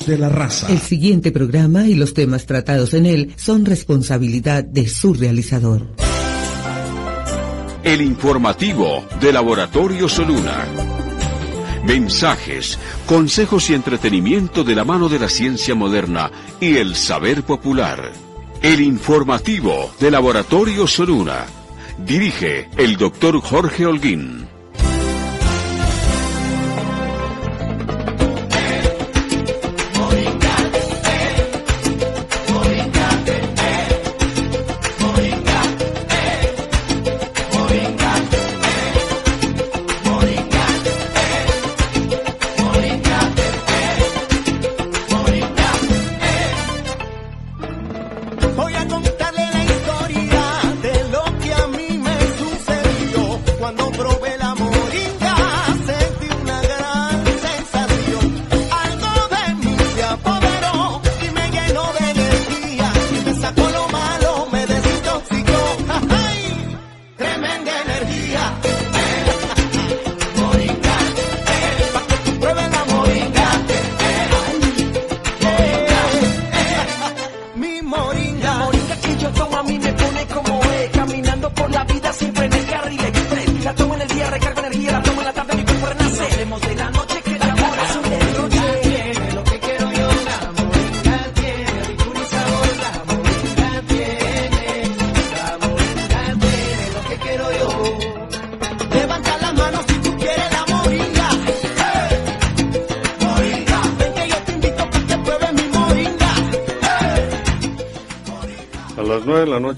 de la raza. El siguiente programa y los temas tratados en él son responsabilidad de su realizador. El informativo de Laboratorio Soluna. Mensajes, consejos y entretenimiento de la mano de la ciencia moderna y el saber popular. El informativo de Laboratorio Soluna. Dirige el doctor Jorge Holguín.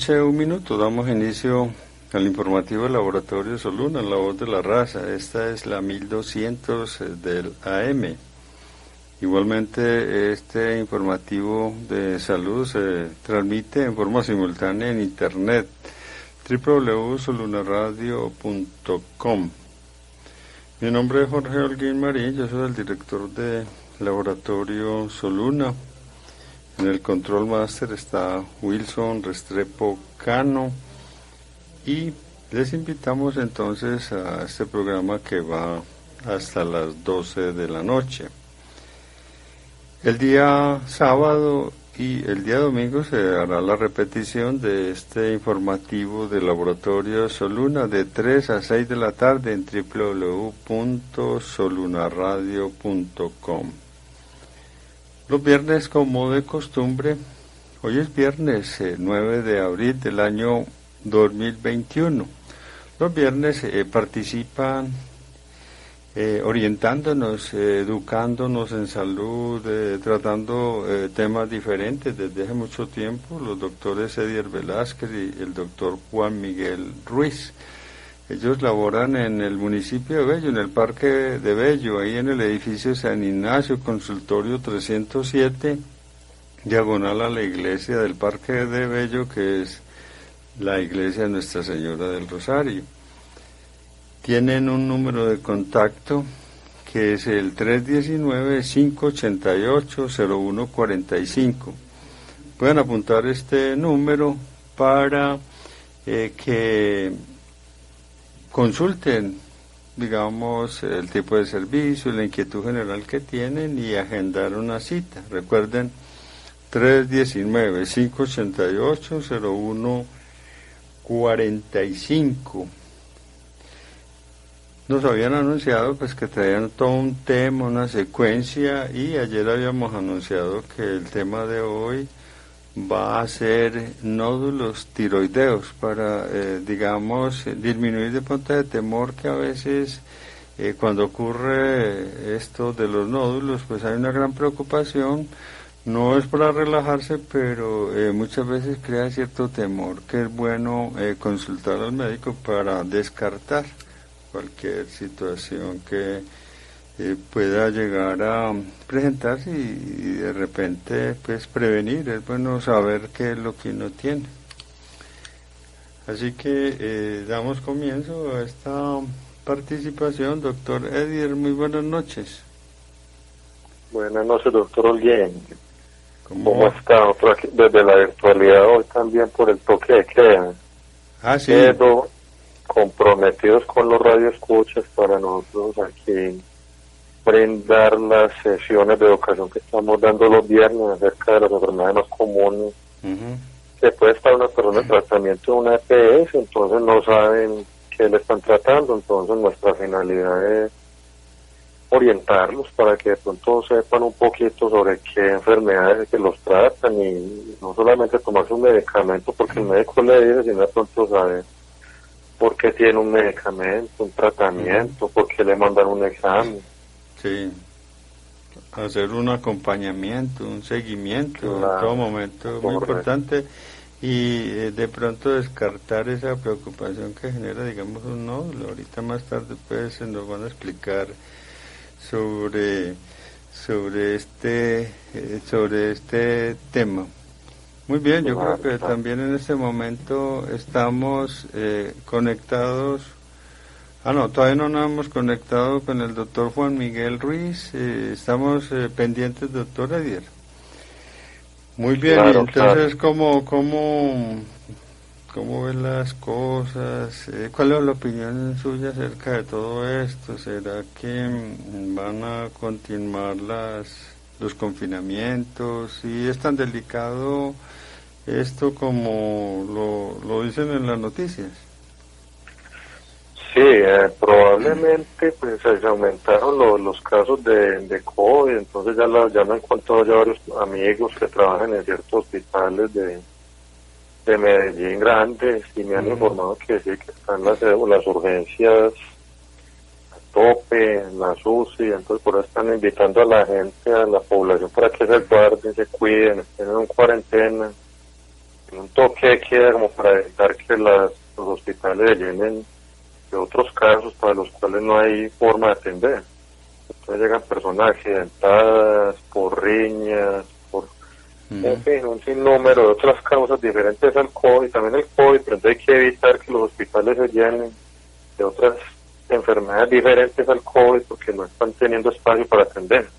Un minuto, damos inicio al informativo del Laboratorio Soluna, La Voz de la Raza. Esta es la 1200 del AM. Igualmente, este informativo de salud se transmite en forma simultánea en internet, www.solunaradio.com. Mi nombre es Jorge Holguín Marín, yo soy el director de Laboratorio Soluna. En el control master está Wilson Restrepo Cano y les invitamos entonces a este programa que va hasta las 12 de la noche. El día sábado y el día domingo se hará la repetición de este informativo del Laboratorio Soluna de 3 a 6 de la tarde en www.solunaradio.com. Los viernes, como de costumbre, hoy es viernes 9 de abril del año 2021. Los viernes participan orientándonos, educándonos en salud, tratando temas diferentes desde hace mucho tiempo, los doctores Edier Velázquez y el doctor Juan Miguel Ruiz. Ellos laboran en el municipio de Bello, en el Parque de Bello, ahí en el edificio San Ignacio, consultorio 307, diagonal a la iglesia del Parque de Bello, que es la iglesia de Nuestra Señora del Rosario. Tienen un número de contacto que es el 319-588-0145. Pueden apuntar este número para que consulten, digamos, el tipo de servicio, la inquietud general que tienen y agendar una cita. Recuerden, 319-588-0145. Nos habían anunciado pues que traían todo un tema, una secuencia, y ayer habíamos anunciado que el tema de hoy va a ser nódulos tiroideos para, digamos, disminuir de pronto de temor que a veces cuando ocurre esto de los nódulos, pues hay una gran preocupación. No es para relajarse, pero muchas veces crea cierto temor, que es bueno consultar al médico para descartar cualquier situación que pueda llegar a presentarse y de repente pues prevenir. Es bueno saber qué es lo que uno tiene. Así que damos comienzo a esta participación. Doctor Edier, muy buenas noches. Buenas noches, doctor Holguín. ¿Cómo está? Desde la virtualidad hoy también por el toque de queda. Sí. Pero comprometidos con los radioescuchas para nosotros aquí, brindar las sesiones de educación que estamos dando los viernes acerca de las enfermedades más comunes. Que puede estar una persona en tratamiento de una EPS, entonces no saben qué le están tratando, entonces nuestra finalidad es orientarlos para que de pronto sepan un poquito sobre qué enfermedades que los tratan y no solamente tomarse un medicamento porque el médico le dice, sino de pronto saber por qué tiene un medicamento, un tratamiento, por qué le mandan un examen. Sí, hacer un acompañamiento, un seguimiento, claro, en todo momento, muy importante, y de pronto descartar esa preocupación que genera, digamos, un nódulo. Ahorita más tarde pues nos van a explicar sobre este tema. Muy bien, yo creo que también en este momento estamos conectados. No, todavía no nos hemos conectado con el doctor Juan Miguel Ruiz. Estamos pendientes, doctor Edier. Muy bien, claro, entonces, claro. ¿Cómo ven las cosas? ¿Cuál es la opinión suya acerca de todo esto? ¿Será que van a continuar los confinamientos? ¿Y es tan delicado esto como lo dicen en las noticias? Sí, probablemente pues se aumentaron los casos de COVID, entonces ya me han contado ya varios amigos que trabajan en ciertos hospitales de Medellín grandes y me han informado que sí, que están las urgencias a tope, en las UCI, entonces por eso están invitando a la gente, a la población para que se guarden, se cuiden, estén en cuarentena, en un toque de queda como para evitar que los hospitales se llenen de otros casos para los cuales no hay forma de atender. Entonces llegan personas accidentadas, por riñas, en fin, un sinnúmero de otras causas diferentes al COVID, también el COVID, pero entonces hay que evitar que los hospitales se llenen de otras enfermedades diferentes al COVID porque no están teniendo espacio para atender.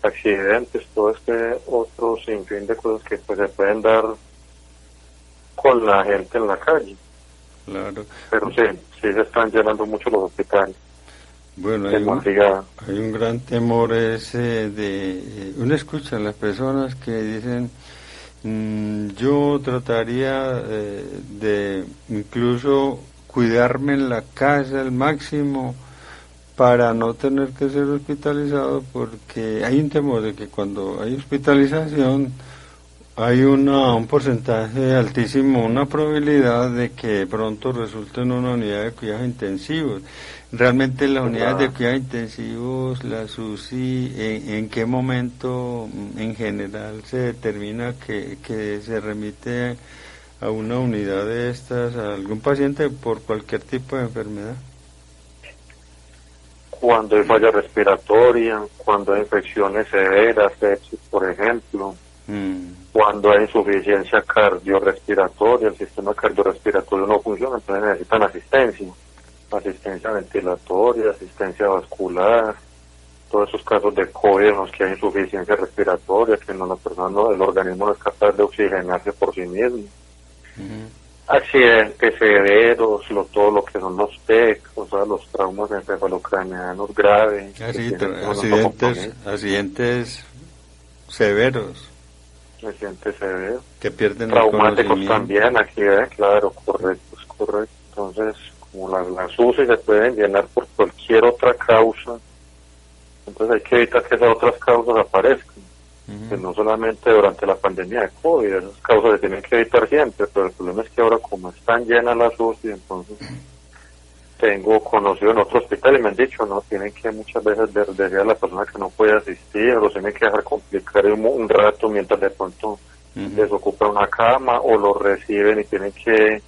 Accidentes, todo este otro sinfín de cosas que pues se pueden dar con la gente en la calle. Claro. Pero sí se están llenando mucho los hospitales. Bueno, hay un gran temor ese uno escucha a las personas que dicen yo trataría de incluso cuidarme en la casa al máximo para no tener que ser hospitalizado, porque hay un temor de que cuando hay hospitalización hay un porcentaje altísimo, una probabilidad de que pronto resulte en una unidad de cuidados intensivos. Realmente las unidades de cuidados intensivos, las UCI, ¿en qué momento en general se determina que se remite a una unidad de estas a algún paciente por cualquier tipo de enfermedad? Cuando hay falla respiratoria, cuando hay infecciones severas, sepsis, por ejemplo. Cuando hay insuficiencia cardiorrespiratoria, el sistema cardiorrespiratorio no funciona, entonces necesitan asistencia ventilatoria, asistencia vascular, todos esos casos de COVID en los que hay insuficiencia respiratoria, que no, la persona, el organismo no es capaz de oxigenarse por sí mismo. Accidentes severos, todo lo que son los TEC, o sea, los traumas encefalocraneanos graves. Accidentes severos. Accidentes severos. Que pierden traumáticos también, accidentes, claro, correcto. Entonces, como las UCI se pueden llenar por cualquier otra causa, entonces hay que evitar que esas otras causas aparezcan. Que no solamente durante la pandemia de COVID, esas causas se tienen que evitar siempre, pero el problema es que ahora como están llenas las UCI, entonces tengo conocido en otro hospital y me han dicho, no, tienen que muchas veces decir a la persona que no puede asistir, o tienen que dejar complicar un rato mientras de pronto desocupan una cama, o lo reciben y tienen que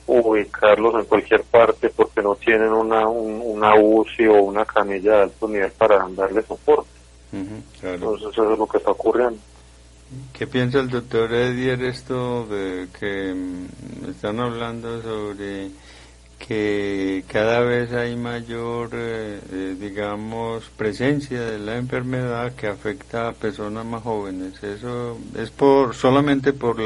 ubicarlos en cualquier parte porque no tienen una UCI o una camilla de alto nivel para darle soporte. Claro. Entonces eso es lo que está ocurriendo. ¿Qué piensa el doctor Edier esto de que están hablando sobre que cada vez hay mayor, digamos, presencia de la enfermedad que afecta a personas más jóvenes? ¿Eso es solamente por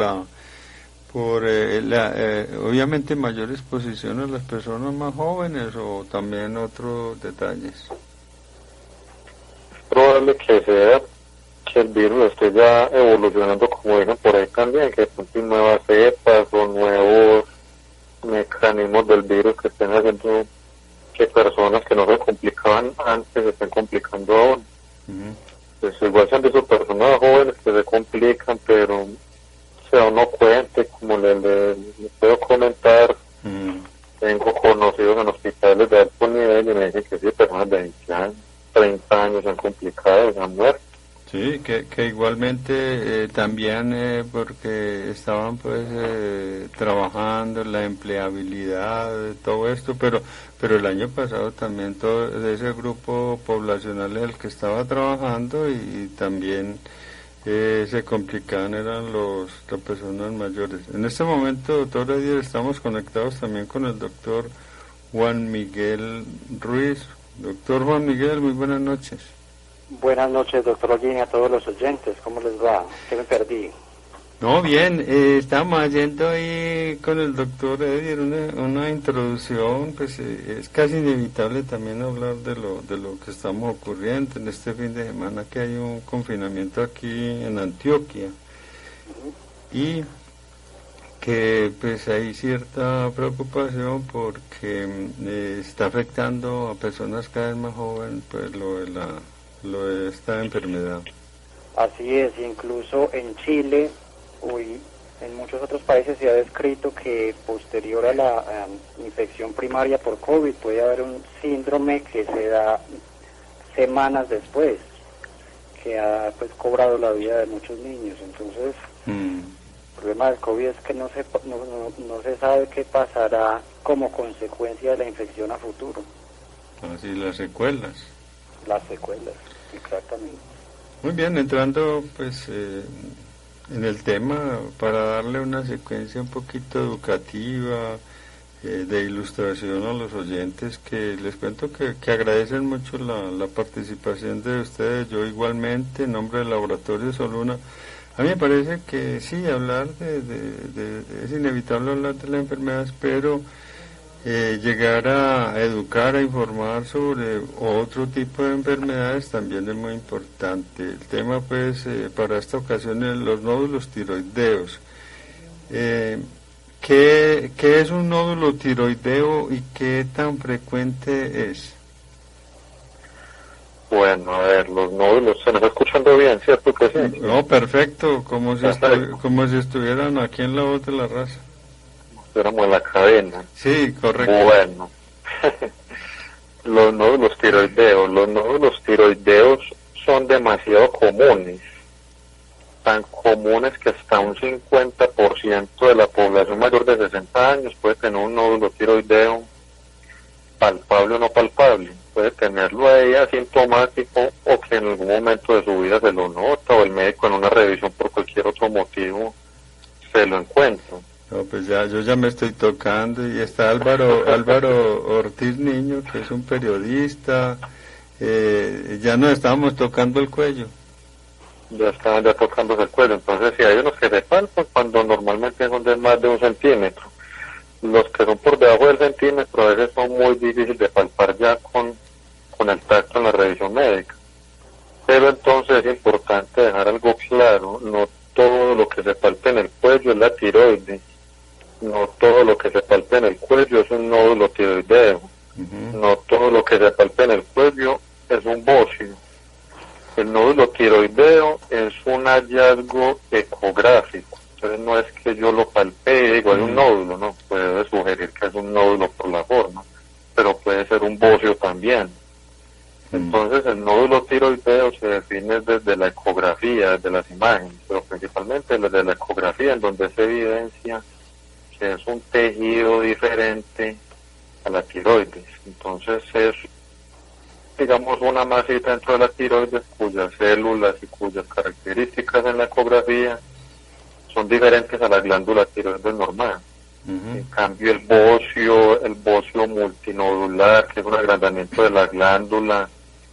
obviamente mayor exposición a las personas más jóvenes o también otros detalles? probable que sea que el virus esté ya evolucionando, como dicen por ahí también, que de pronto hay nuevas cepas o nuevos mecanismos del virus que estén haciendo que personas que no se complicaban antes se estén complicando ahora. Pues igual se han visto personas jóvenes que se complican, pero se da uno cuenta, como le puedo comentar, tengo conocidos en hospitales de alto nivel y me dicen que sí, personas de 20 años, 30 años se han complicado, se han muerto. Sí, que igualmente también porque estaban pues trabajando la empleabilidad, todo esto, pero el año pasado también todo ese grupo poblacional el que estaba trabajando y también se complicaban eran las personas mayores. En este momento, doctor Edier, estamos conectados también con el doctor Juan Miguel Ruiz. Doctor Juan Miguel, muy buenas noches. Buenas noches, doctor Ollín, a todos los oyentes. ¿Cómo les va? ¿Qué me perdí? No, bien, estamos haciendo ahí con el doctor Edier una introducción, pues es casi inevitable también hablar de lo que estamos ocurriendo en este fin de semana, que hay un confinamiento aquí en Antioquia y que pues hay cierta preocupación porque está afectando a personas cada vez más jóvenes pues lo de esta enfermedad. Así es, incluso en Chile, en muchos otros países se ha descrito que posterior a la infección primaria por COVID puede haber un síndrome que se da semanas después, que ha pues cobrado la vida de muchos niños. Entonces, el problema del COVID es que no se sabe qué pasará como consecuencia de la infección a futuro. Así las secuelas. Las secuelas, exactamente. Muy bien, entrando pues en el tema para darle una secuencia un poquito educativa, de ilustración a los oyentes, que les cuento que agradecen mucho la participación de ustedes. Yo igualmente, en nombre del Laboratorio Soluna, a mí me parece que sí, hablar es inevitable hablar de las enfermedades, pero llegar a educar, a informar sobre otro tipo de enfermedades también es muy importante. El tema pues para esta ocasión es los nódulos tiroideos. ¿Qué es un nódulo tiroideo y qué tan frecuente es? Bueno, a ver, los nódulos, ¿se nos está escuchando bien, cierto que sí? No, perfecto, como si estuvieran aquí en La Voz de la Raza. Éramos en la cadena. Sí, correcto. Bueno, los nódulos tiroideos son demasiado comunes, tan comunes que hasta un 50% de la población mayor de 60 años puede tener un nódulo tiroideo, palpable o no palpable, puede tenerlo ahí asintomático o que en algún momento de su vida se lo nota o el médico en una revisión por cualquier otro motivo se lo encuentra. No, pues yo ya me estoy tocando y está Álvaro Ortiz Niño, que es un periodista, ya nos estábamos tocando el cuello. Ya estaban tocándose el cuello, entonces si hay unos que se palpan cuando normalmente son de más de 1 centímetro, los que son por debajo del centímetro a veces son muy difíciles de palpar ya con el tacto en la revisión médica, pero entonces es importante dejar algo claro, no todo lo que se palpe en el cuello es la tiroides, no todo lo que se palpe en el cuello es un nódulo tiroideo, no todo lo que se palpe en el cuello es un bocio. El nódulo tiroideo es un hallazgo ecográfico, entonces no es que yo lo palpe y digo hay un nódulo, no, puede sugerir que es un nódulo por la forma, pero puede ser un bocio también. Entonces el nódulo tiroideo se define desde la ecografía, desde las imágenes, pero principalmente desde la ecografía, en donde se evidencia que es un tejido diferente a la tiroides. Entonces es, digamos, una masita dentro de la tiroides cuyas células y cuyas características en la ecografía son diferentes a la glándula tiroides normal. En cambio el bocio multinodular, que es un agrandamiento de la glándula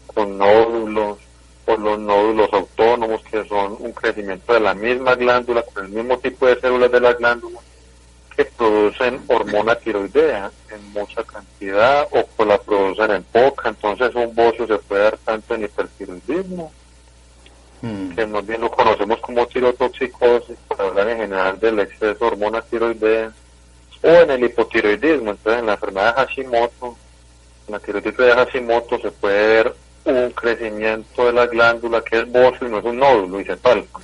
con nódulos, o los nódulos autónomos, que son un crecimiento de la misma glándula con el mismo tipo de células de la glándula, que producen hormona tiroidea en mucha cantidad o pues la producen en poca. Entonces un bocio se puede dar tanto en hipertiroidismo, que más bien lo conocemos como tirotoxicosis, para hablar en general del exceso de hormona tiroidea, o en el hipotiroidismo. Entonces en la enfermedad de Hashimoto, en la tiroiditis de Hashimoto se puede ver un crecimiento de la glándula que es bocio y no es un nódulo y se palpa.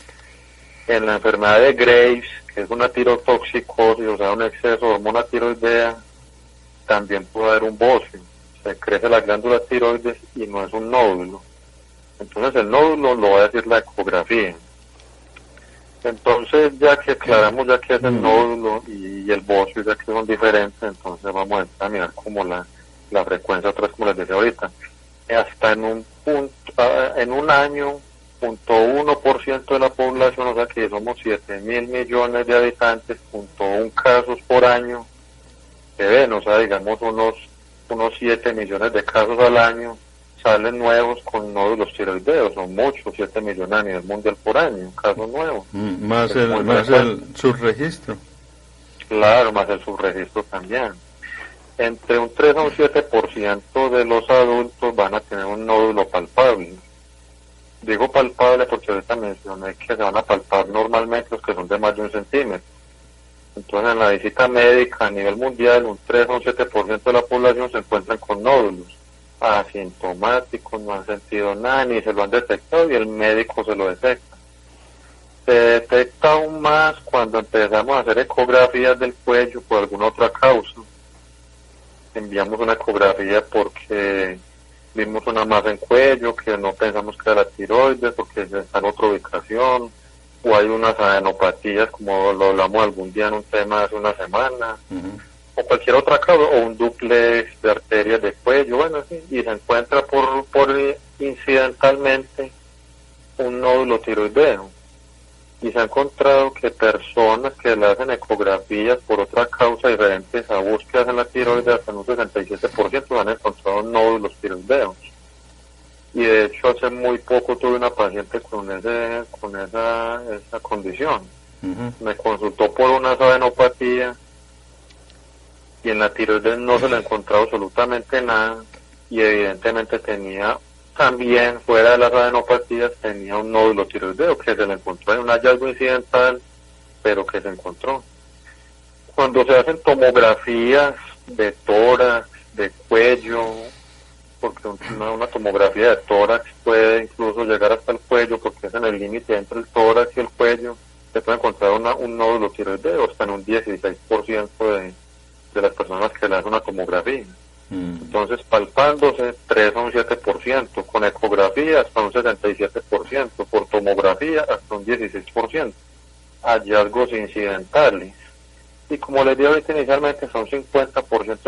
En la enfermedad de Graves, que es una tirotoxicosis, o sea, un exceso de hormona tiroidea, también puede haber un bocio. Se crece la glándula tiroides y no es un nódulo. Entonces el nódulo lo va a decir la ecografía. Entonces, ya que aclaramos ya que es el nódulo y el bocio, ya que son diferentes, entonces vamos a examinar como la frecuencia, otra vez como les decía ahorita. Hasta en un año, 0.1% de la población, o sea que somos 7.000 millones de habitantes, 0.1 casos por año, se ven, o sea, digamos unos 7 millones de casos al año, salen nuevos con nódulos tiroideos, son muchos, 7 millones a nivel mundial por año, casos nuevos. Más el subregistro. Claro, más el subregistro también. Entre un 3 a un 7% de los adultos van a tener un nódulo palpable. Digo palpable porque ahorita mencioné que se van a palpar normalmente los que son de más de 1 centímetro. Entonces en la visita médica a nivel mundial, un 3 a un 7% de la población se encuentran con nódulos asintomáticos, no han sentido nada, ni se lo han detectado y el médico se lo detecta. Se detecta aún más cuando empezamos a hacer ecografías del cuello por alguna otra causa. Enviamos una ecografía porque vimos una masa en cuello que no pensamos que era la tiroides porque está en otra ubicación, o hay unas adenopatías como lo hablamos algún día en un tema hace una semana, o cualquier otra causa, o un dúplex de arterias de cuello, bueno, sí, y se encuentra por incidentalmente un nódulo tiroideo. Y se ha encontrado que personas que le hacen ecografías por otra causa diferentes a búsquedas en la tiroides, hasta en un 67% han encontrado nódulos tiroideos. Y de hecho hace muy poco tuve una paciente con esa condición. Me consultó por una adenopatía y en la tiroides no se le encontraba absolutamente nada y evidentemente tenía también, fuera de las adenopatías, tenía un nódulo tiroideo que se le encontró en un hallazgo incidental, pero que se encontró. Cuando se hacen tomografías de tórax, de cuello, porque una tomografía de tórax puede incluso llegar hasta el cuello, porque es en el límite entre el tórax y el cuello, se puede encontrar un nódulo tiroideo, hasta en un 16% de las personas que le hacen una tomografía. Entonces, palpándose 3 a un 7%, con ecografía hasta un 67%, por tomografía hasta un 16%, hallazgos incidentales. Y como les dije ahorita inicialmente, son 50%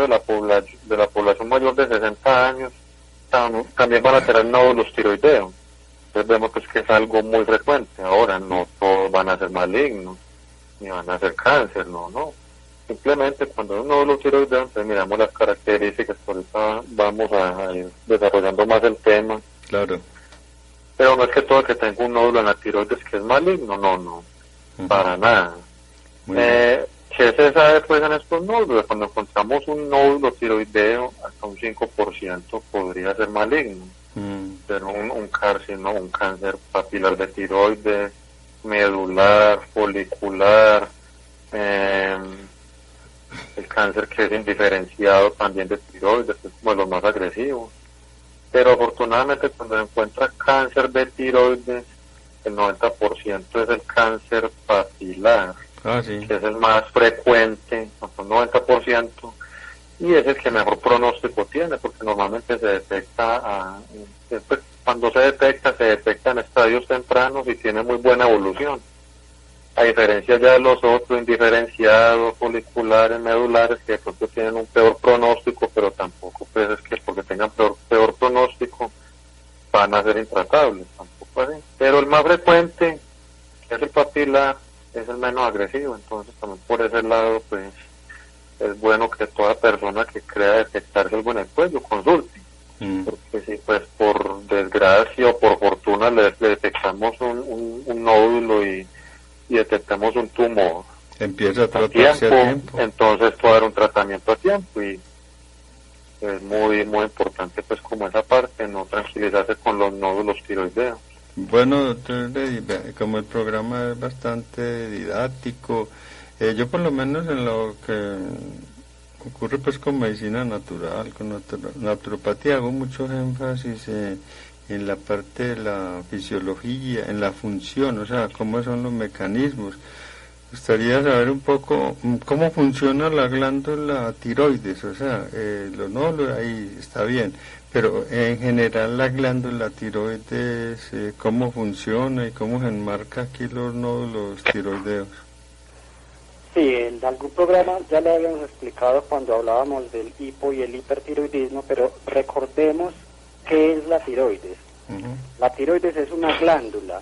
de la población mayor de 60 años, también van a tener nódulos tiroideos. Entonces vemos pues que es algo muy frecuente. Ahora, no todos van a ser malignos, ni van a ser cáncer, no. Simplemente cuando un nódulo tiroideo, entonces miramos las características, por eso vamos a ir desarrollando más el tema. Claro. Pero no es que todo el que tenga un nódulo en la tiroides que es maligno, no, para nada. ¿Qué se sabe pues en estos nódulos? Cuando encontramos un nódulo tiroideo, hasta un 5% podría ser maligno. Pero un cáncer papilar de tiroides, medular, folicular, el cáncer que es indiferenciado también de tiroides, es como de los más agresivos. Pero afortunadamente cuando se encuentra cáncer de tiroides, el 90% es el cáncer papilar, sí, que es el más frecuente, hasta un 90%, y es el que mejor pronóstico tiene, porque normalmente se detecta, cuando se detecta en estadios tempranos y tiene muy buena evolución. A diferencia ya de los otros indiferenciados, foliculares, medulares, que de pronto tienen un peor pronóstico, pero tampoco pues es que porque tengan peor pronóstico van a ser intratables, tampoco así. Pero el más frecuente, que es el papilar, es el menos agresivo, entonces también por ese lado pues es bueno que toda persona que crea detectarse algo en el cuello consulte, porque si pues por desgracia o por fortuna le detectamos un nódulo y detectamos un tumor empieza a tratarse a tiempo. Entonces puede haber un tratamiento a tiempo y es muy muy importante pues como esa parte, no tranquilizarse con los nódulos tiroideos. Bueno, doctor, como el programa es bastante didáctico, yo por lo menos en lo que ocurre pues con medicina natural, con naturopatía, hago mucho énfasis en la parte de la fisiología, en la función, o sea, cómo son los mecanismos. Gustaría saber un poco cómo funciona la glándula tiroides, o sea, los nódulos ahí está bien, pero en general la glándula tiroides, cómo funciona y cómo se enmarca aquí los nódulos tiroideos. Sí, en algún programa ya le habíamos explicado cuando hablábamos del hipo y el hipertiroidismo, pero recordemos qué es la tiroides. La tiroides es una glándula.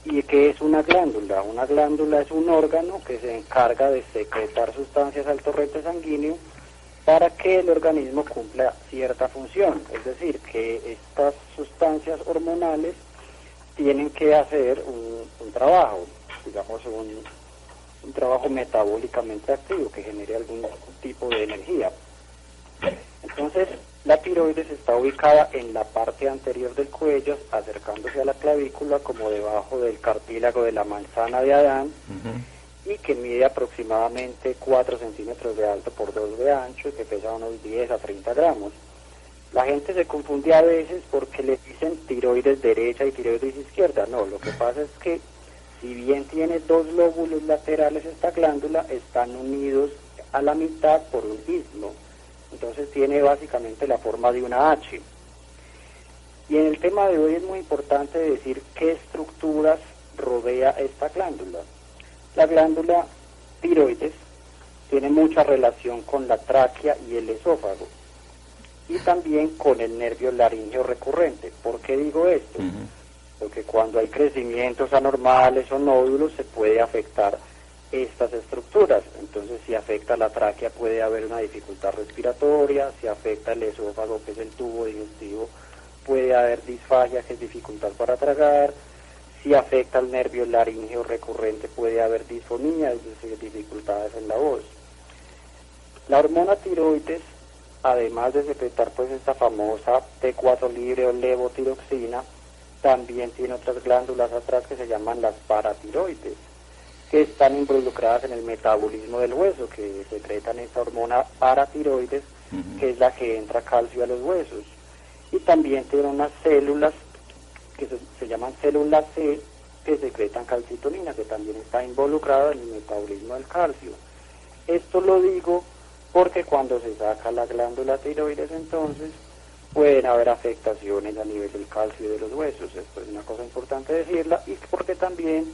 ¿Y qué es una glándula? Una glándula es un órgano que se encarga de secretar sustancias al torrente sanguíneo para que el organismo cumpla cierta función. Es decir, que estas sustancias hormonales tienen que hacer un trabajo, digamos un trabajo metabólicamente activo que genere algún tipo de energía. Entonces, la tiroides está ubicada en la parte anterior del cuello, acercándose a la clavícula, como debajo del cartílago de la manzana de Adán, y que mide aproximadamente 4 centímetros de alto por 2 de ancho y que pesa unos 10 a 30 gramos. La gente se confunde a veces porque le dicen tiroides derecha y tiroides izquierda. No, lo que pasa es que si bien tiene 2 lóbulos laterales esta glándula, están unidos a la mitad por un istmo. Entonces tiene básicamente la forma de una H. Y en el tema de hoy es muy importante decir qué estructuras rodea esta glándula. La glándula tiroides tiene mucha relación con la tráquea y el esófago, y también con el nervio laríngeo recurrente. ¿Por qué digo esto? Porque cuando hay crecimientos anormales o nódulos se puede afectar estas estructuras. Entonces, si afecta la tráquea puede haber una dificultad respiratoria, si afecta el esófago, que es el tubo digestivo, puede haber disfagia, que es dificultad para tragar. Si afecta el nervio laríngeo recurrente puede haber disfonía, es decir, dificultades en la voz. La hormona tiroides, además de secretar pues esta famosa T4 libre o levotiroxina, también tiene otras glándulas atrás que se llaman las paratiroides, que están involucradas en el metabolismo del hueso, que secretan esta hormona paratiroides, que es la que entra calcio a los huesos. Y también tiene unas células que se llaman células C, que secretan calcitonina, que también está involucrada en el metabolismo del calcio. Esto lo digo porque cuando se saca la glándula tiroides, entonces pueden haber afectaciones a nivel del calcio y de los huesos. Esto es una cosa importante decirla, y porque también,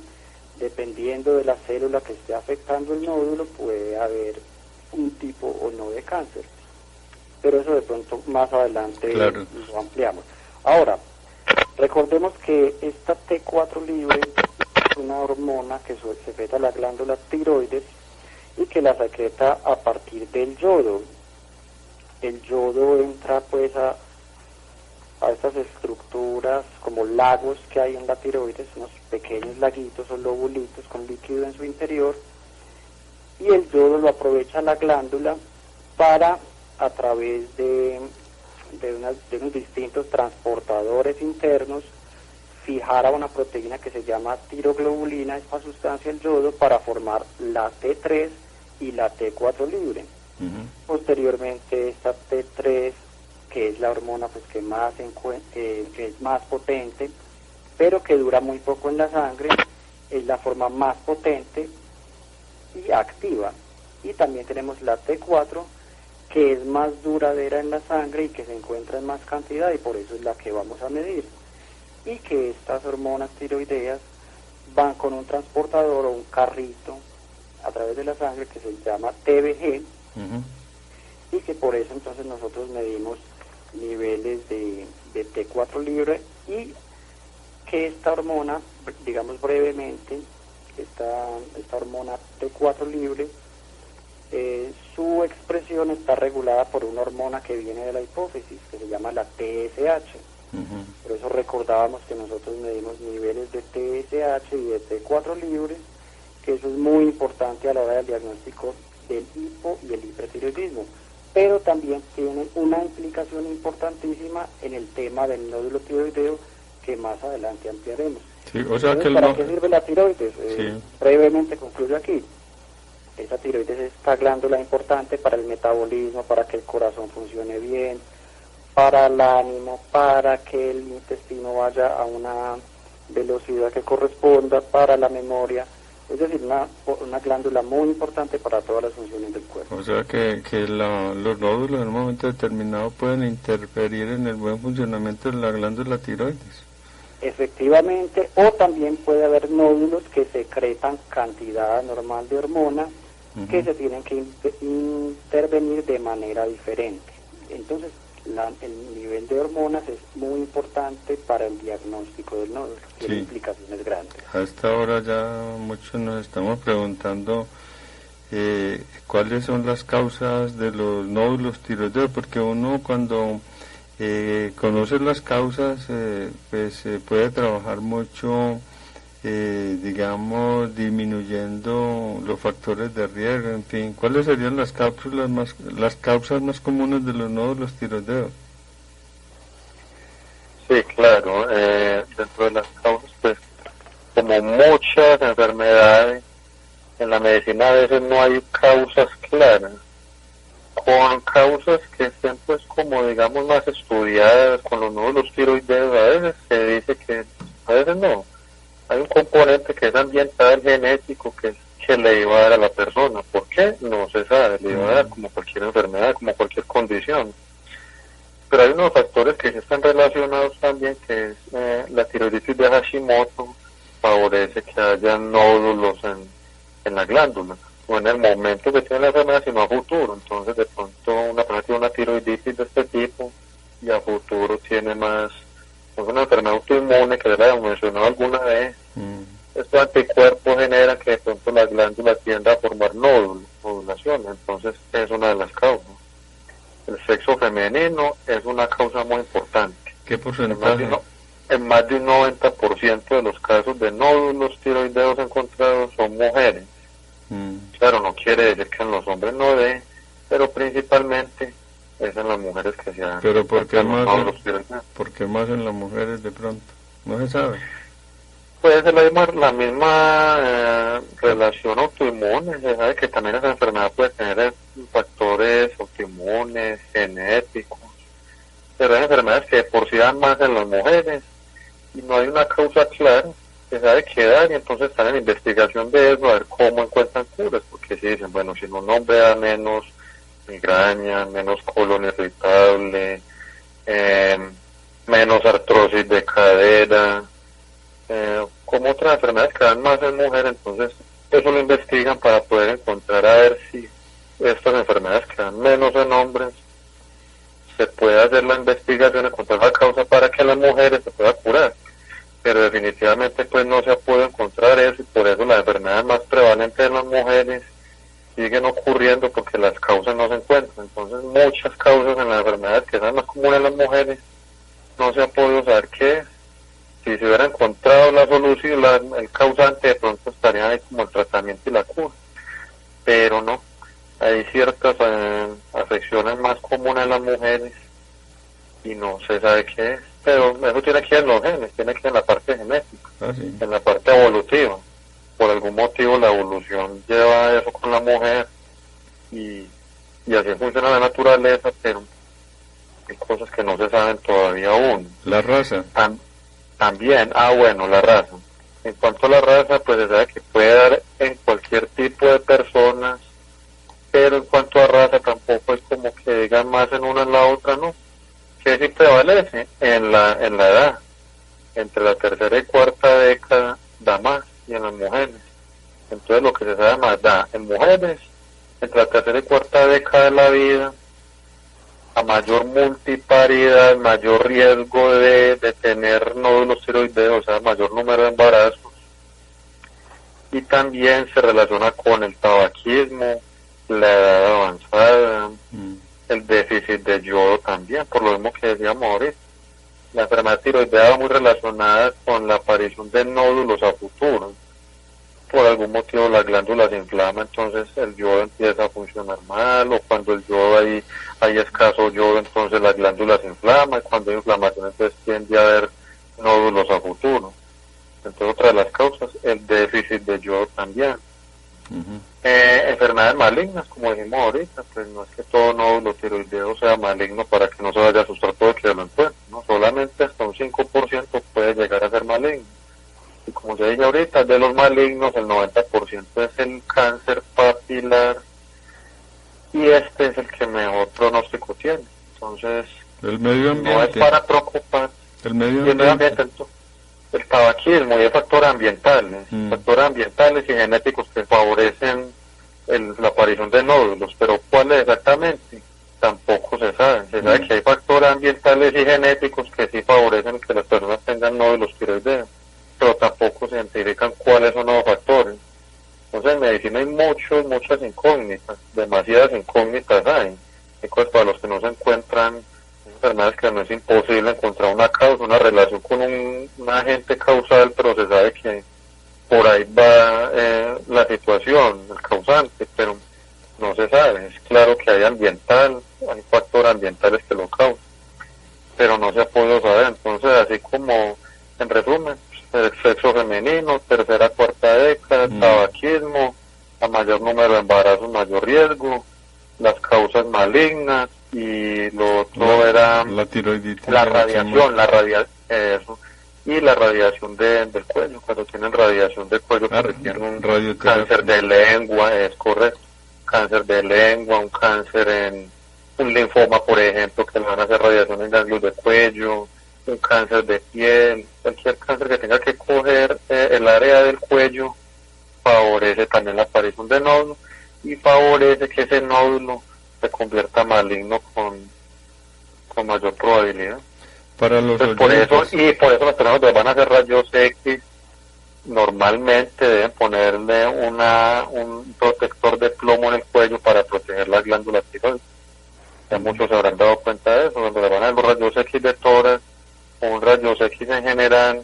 dependiendo de la célula que esté afectando el nódulo, puede haber un tipo o no de cáncer. Pero eso de pronto más adelante lo ampliamos. Ahora, recordemos que esta T4 libre es una hormona que secreta la glándula tiroides y que la secreta a partir del yodo. El yodo entra pues a estas estructuras como lagos que hay en la tiroides, unos pequeños laguitos o lobulitos con líquido en su interior, y el yodo lo aprovecha la glándula para, a través de unos distintos transportadores internos, fijar a una proteína que se llama tiroglobulina, esta sustancia, el yodo, para formar la T3 y la T4 libre. Posteriormente esta T3, que es la hormona pues que es más potente, pero que dura muy poco en la sangre, es la forma más potente y activa. Y también tenemos la T4, que es más duradera en la sangre y que se encuentra en más cantidad, y por eso es la que vamos a medir. Y que estas hormonas tiroideas van con un transportador o un carrito a través de la sangre que se llama TBG, y que por eso entonces nosotros medimos niveles de T4 libre, y que esta hormona, digamos brevemente, esta hormona T4 libre, su expresión está regulada por una hormona que viene de la hipófisis, que se llama la TSH. Por eso recordábamos que nosotros medimos niveles de TSH y de T4 libre, que eso es muy importante a la hora del diagnóstico del hipo y el hipertiroidismo, pero también tienen una implicación importantísima en el tema del nódulo tiroideo, que más adelante ampliaremos. Sí, o sea que ¿Para qué sirve la tiroides? Sí. Brevemente concluyo aquí. Esa tiroides es esta glándula importante para el metabolismo, para que el corazón funcione bien, para el ánimo, para que el intestino vaya a una velocidad que corresponda, para la memoria. Es decir, una glándula muy importante para todas las funciones del cuerpo. O sea que los nódulos en un momento determinado pueden interferir en el buen funcionamiento de la glándula tiroides. Efectivamente, o también puede haber nódulos que secretan cantidad anormal de hormonas que se tienen que intervenir de manera diferente. Entonces, el nivel de hormonas es muy importante para el diagnóstico del nódulo, tiene implicaciones grandes. A esta hora ya muchos nos estamos preguntando cuáles son las causas de los nódulos tiroideos, porque uno cuando conoce las causas pues puede trabajar mucho, digamos, disminuyendo los factores de riesgo, en fin. ¿Cuáles serían las causas más comunes de los nódulos tiroideos? Sí, claro, dentro de las causas, pues, como muchas enfermedades, en la medicina a veces no hay causas claras, con causas que estén, pues, como digamos, más estudiadas, con los nódulos tiroideos, a veces se dice que, a veces no. Hay un componente que es ambiental, genético, que le iba a dar a la persona. ¿Por qué? No se sabe, le iba a dar como cualquier enfermedad, como cualquier condición. Pero hay unos factores que están relacionados también, que es la tiroiditis de Hashimoto, favorece que haya nódulos en la glándula, no en el momento que tiene la enfermedad, sino a futuro. Entonces, de pronto, una persona tiene una tiroiditis de este tipo y a futuro tiene más, es una enfermedad autoinmune que ya la hemos mencionado alguna vez. Estos anticuerpos generan que de pronto la glándula tienda a formar nodulación, entonces es una de las causas. El sexo femenino es una causa muy importante. ¿Qué porcentaje? En más de un 90% de los casos de nódulos tiroideos encontrados son mujeres. Claro, no quiere decir que en los hombres no dé, pero principalmente es en las mujeres que se han... ¿Pero por qué más en las mujeres de pronto? No se sabe. Puede ser la misma relación autoinmune. Se sabe que también esa enfermedad puede tener factores autoinmunes, genéticos, pero hay enfermedades que por sí dan más en las mujeres y no hay una causa clara. Se sabe qué dar y entonces están en investigación de eso, a ver cómo encuentran curas, porque si dicen, bueno, si un hombre da menos migraña, menos colon irritable, menos artrosis de cadera, como otras enfermedades que dan más en mujeres, entonces eso lo investigan para poder encontrar a ver si estas enfermedades que dan menos en hombres se puede hacer la investigación, encontrar la causa para que las mujeres se puedan curar. Pero definitivamente pues no se ha podido encontrar eso y por eso las enfermedades más prevalentes en las mujeres siguen ocurriendo porque las causas no se encuentran. Entonces muchas causas en las enfermedades que son más comunes en las mujeres no se ha podido saber qué es. Si se hubiera encontrado la solución, el causante, de pronto estaría ahí como el tratamiento y la cura. Pero no, hay ciertas afecciones más comunes en las mujeres y no se sabe qué es. Pero eso tiene que ir en los genes, tiene que ir en la parte genética, en la parte evolutiva. Por algún motivo la evolución lleva eso con la mujer y así funciona la naturaleza, pero hay cosas que no se saben todavía aún. ¿La raza? También, bueno, la raza. En cuanto a la raza, pues se sabe que puede dar en cualquier tipo de personas, pero en cuanto a raza tampoco es como que digan más en una en la otra, ¿no? ¿Qué sí prevalece? En la edad. Entre la tercera y cuarta década da más, y en las mujeres. Entonces lo que se sabe más da en mujeres, entre la tercera y cuarta década de la vida, a mayor multiparidad, mayor riesgo de tener nódulos tiroideos, o sea, mayor número de embarazos. Y también se relaciona con el tabaquismo, la edad avanzada, el déficit de yodo también, por lo mismo que decíamos ahorita. La enfermedad tiroidea va muy relacionada con la aparición de nódulos a futuro. por algún motivo la glándula se inflama, entonces el yodo empieza a funcionar mal, o cuando el yodo hay escaso yodo, entonces la glándula se inflama, y cuando hay inflamación entonces tiende a haber nódulos a futuro. Entonces otra de las causas, el déficit de yodo también. Enfermedades malignas, como dijimos ahorita, pues no es que todo nódulo tiroideo sea maligno para que no se vaya a asustar todo el que lo encuentre, ¿no? Solamente hasta un 5% puede llegar a ser maligno. Y como ya dije ahorita, de los malignos el 90% es el cáncer papilar, y este es el que mejor pronóstico tiene. Entonces, el medio ambiente, no es para preocupar. El medio ambiente. El tabaquismo y el factores ambientales, factores ambientales y genéticos que favorecen la aparición de nódulos, pero ¿cuáles exactamente? Tampoco se sabe. Se sabe que hay factores ambientales y genéticos que sí favorecen que las personas tengan nódulos tiroideos, pero tampoco se identifican cuáles son los factores. Entonces en medicina hay muchas incógnitas, demasiadas incógnitas hay. Hay cosas para los que no se encuentran, enfermedades que no es imposible encontrar una causa, una relación con un agente causal, pero se sabe que por ahí va la situación, el causante, pero no se sabe. Es claro que hay factores ambientales que lo causan, pero no se ha podido saber. Entonces, así como, en resumen, el sexo femenino, tercera, cuarta década, tabaquismo, a mayor número de embarazos, mayor riesgo, las causas malignas, y lo otro era la tiroiditis, la radiación, y la radiación del cuello, cuando tienen radiación del cuello, porque tienen un cáncer de lengua, es correcto, cáncer de lengua, un cáncer en un linfoma, por ejemplo, que le van a hacer radiación en ganglios de cuello, un cáncer de piel, cualquier cáncer que tenga que coger el área del cuello, favorece también la aparición de nódulo, y favorece que ese nódulo se convierta maligno con mayor probabilidad. Para los por eso las personas que van a hacer rayos X normalmente deben ponerle un protector de plomo en el cuello para proteger la glándula tiroides. Ya muchos se habrán dado cuenta de eso, cuando le van a hacer los rayos X de tórax o un rayos X en general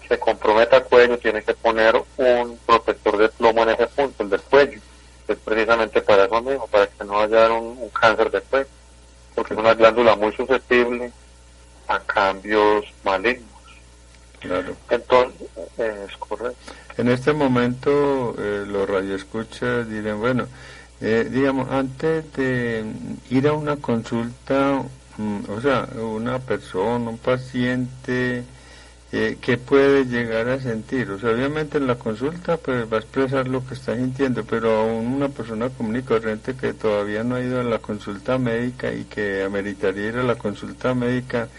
que comprometa el cuello, tiene que poner un protector de plomo en ese punto, el del cuello. Es precisamente para eso mismo, para que no haya un cáncer de cuello, porque es una glándula muy susceptible a cambios malignos. Claro. Entonces, es correcto. En este momento los radioescuchas dirán, bueno, digamos, antes de ir a una consulta, o sea, una persona, un paciente, ¿qué puede llegar a sentir? O sea, obviamente en la consulta pues va a expresar lo que está sintiendo, pero aún una persona común y corriente que todavía no ha ido a la consulta médica y que ameritaría ir a la consulta médica,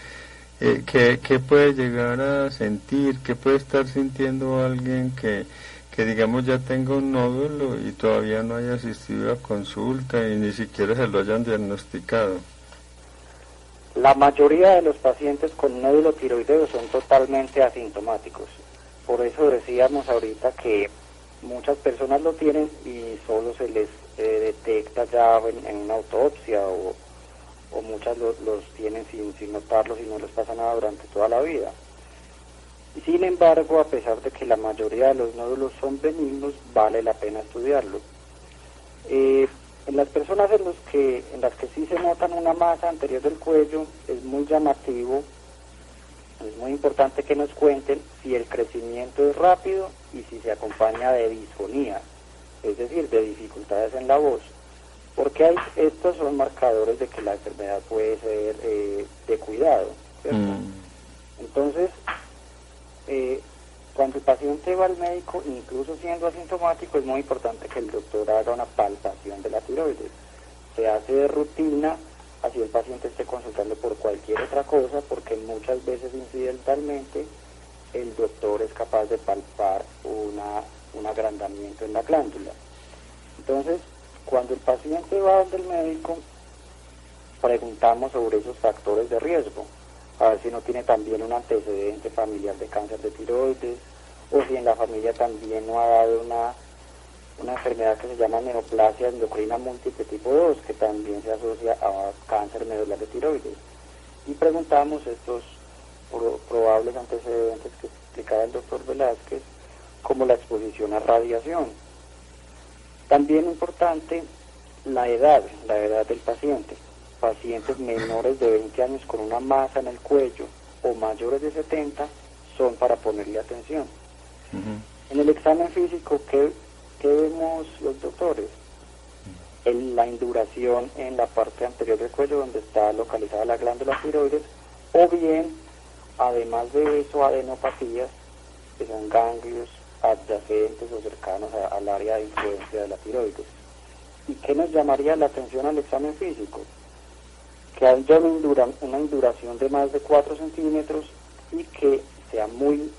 ¿qué puede llegar a sentir? ¿Qué puede estar sintiendo alguien que digamos ya tenga un nódulo y todavía no haya asistido a consulta y ni siquiera se lo hayan diagnosticado? La mayoría de los pacientes con nódulo tiroideo son totalmente asintomáticos. Por eso decíamos ahorita que muchas personas lo tienen y solo se les detecta ya en una autopsia, o muchas los tienen sin notarlos y no les pasa nada durante toda la vida. Y sin embargo, a pesar de que la mayoría de los nódulos son benignos, vale la pena estudiarlos. En las personas en las que sí se notan una masa anterior del cuello, es muy llamativo, es muy importante que nos cuenten si el crecimiento es rápido y si se acompaña de disfonía, es decir, de dificultades en la voz, porque estos son marcadores de que la enfermedad puede ser de cuidado, ¿cierto? Entonces, cuando el paciente va al médico, incluso siendo asintomático, es muy importante que el doctor haga una palpación de la tiroides. Se hace de rutina, así el paciente esté consultando por cualquier otra cosa, porque muchas veces incidentalmente el doctor es capaz de palpar un agrandamiento en la glándula. Entonces, cuando el paciente va donde el médico, preguntamos sobre esos factores de riesgo, a ver si no tiene también un antecedente familiar de cáncer de tiroides, o si en la familia también no ha dado una enfermedad que se llama neoplasia endocrina múltiple tipo 2, que también se asocia a cáncer medular de tiroides. Y preguntamos estos probables antecedentes que explicaba el doctor Velázquez, como la exposición a radiación. También importante la edad del paciente. Pacientes menores de 20 años con una masa en el cuello o mayores de 70 son para ponerle atención. En el examen físico, ¿qué vemos los doctores? La induración en la parte anterior del cuello donde está localizada la glándula tiroides, o bien, además de eso, adenopatías, que son ganglios adyacentes o cercanos al área de influencia de la tiroides. ¿Y qué nos llamaría la atención al examen físico? Que haya una induración de más de 4 centímetros y que sea muy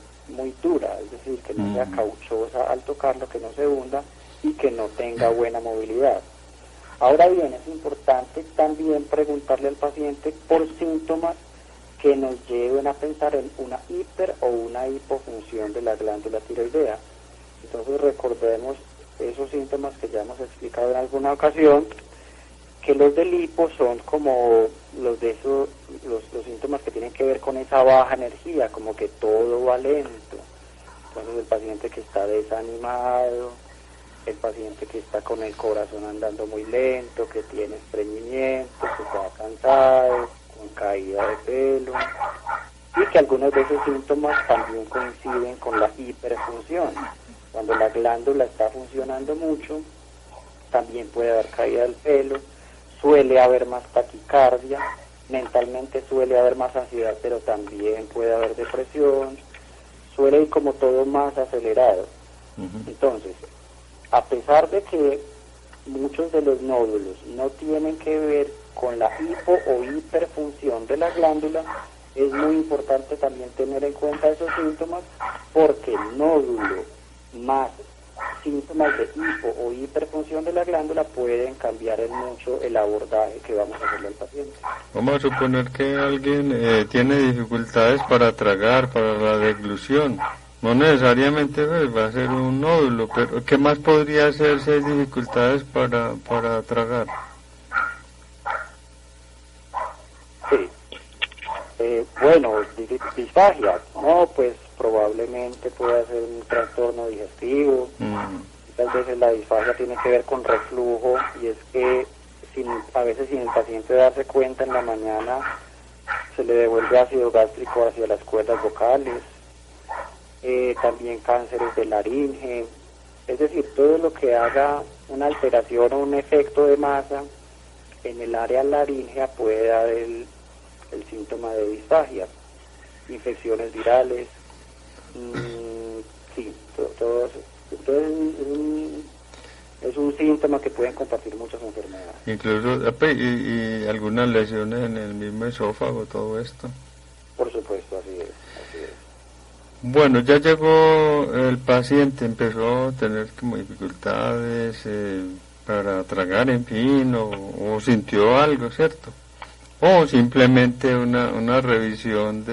dura, es decir, que no sea cauchosa al tocarlo, que no se hunda y que no tenga buena movilidad. Ahora bien, es importante también preguntarle al paciente por síntomas que nos lleven a pensar en una hiper o una hipofunción de la glándula tiroidea. Entonces recordemos esos síntomas que ya hemos explicado en alguna ocasión, que los del hipo son como los síntomas que tienen que ver con esa baja energía, como que todo va lento. Entonces el paciente que está desanimado, el paciente que está con el corazón andando muy lento, que tiene estreñimiento, que está cansado, con caída de pelo, y que algunos de esos síntomas también coinciden con la hiperfunción. Cuando la glándula está funcionando mucho, también puede haber caída del pelo, suele haber más taquicardia, mentalmente suele haber más ansiedad, pero también puede haber depresión, suele ir como todo más acelerado. Entonces, a pesar de que muchos de los nódulos no tienen que ver con la hipo o hiperfunción de la glándula, es muy importante también tener en cuenta esos síntomas, porque el nódulo más síntomas de hipo o hiperfunción de la glándula pueden cambiar en mucho el abordaje que vamos a hacerle al paciente. Vamos a suponer que alguien tiene dificultades para tragar, para la deglución. No necesariamente va a ser un nódulo, pero ¿qué más podría ser si hay dificultades para tragar? Sí. Bueno, disfagia, no, pues probablemente pueda ser un trastorno digestivo. Muchas veces la disfagia tiene que ver con reflujo, y es que a veces sin el paciente darse cuenta en la mañana se le devuelve ácido gástrico hacia las cuerdas vocales. También cánceres de laringe, es decir, todo lo que haga una alteración o un efecto de masa en el área laríngea puede dar el síntoma de disfagia. Infecciones virales, sí, todo eso. Entonces es un síntoma que pueden compartir muchas enfermedades. Incluso, y algunas lesiones en el mismo esófago, todo esto. Por supuesto, así es. Bueno, ya llegó el paciente, empezó a tener como dificultades para tragar, en fin, o sintió algo, ¿cierto? O simplemente una revisión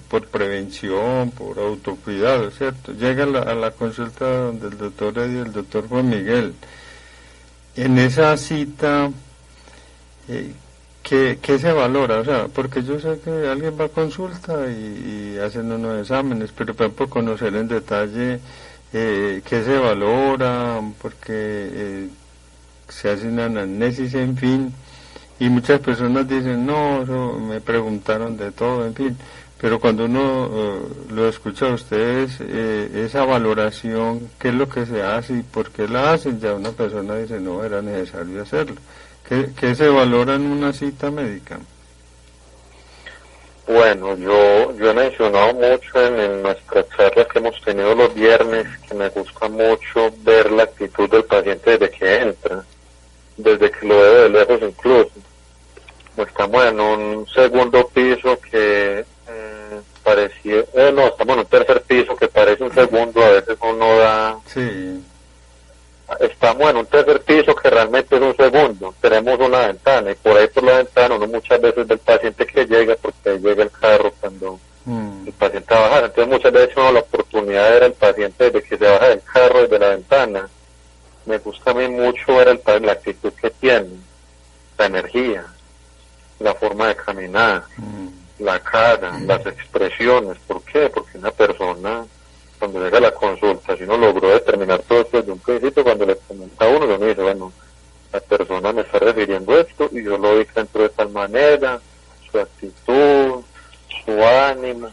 por prevención, por autocuidado, ¿cierto? Llega a la consulta donde el doctor Eddie, el doctor Juan Miguel. En esa cita, ¿qué se valora? O sea, porque yo sé que alguien va a consulta y hacen unos exámenes, pero para conocer en detalle qué se valora, porque se hace una anamnesis, en fin, y muchas personas dicen, no, eso me preguntaron de todo, en fin, pero cuando uno lo escucha a ustedes, esa valoración, qué es lo que se hace y por qué la hacen, ya una persona dice, no, era necesario hacerlo. ¿Qué se valora en una cita médica? Bueno, yo he mencionado mucho en nuestras charlas que hemos tenido los viernes que me gusta mucho ver la actitud del paciente desde que entra, desde que lo ve de lejos incluso. Estamos en un segundo piso que parecía, estamos en un tercer piso que parece un segundo, a veces uno da... Sí. Estamos en un tercer piso que realmente es un segundo, tenemos una ventana y por ahí por la ventana uno muchas veces ve el paciente que llega, porque llega el carro cuando el paciente va a bajar, entonces muchas veces uno la oportunidad de ver al paciente desde que se baja del carro, desde la ventana. Me gusta a mí mucho ver la actitud que tiene, la energía, la forma de caminar, la cara, las expresiones. ¿Por qué? Porque una persona cuando llega la consulta, si uno logró determinar todo esto desde un principio, cuando le comenta a uno dice, bueno, la persona me está refiriendo esto y yo lo vi dentro de tal manera, su actitud, su ánimo.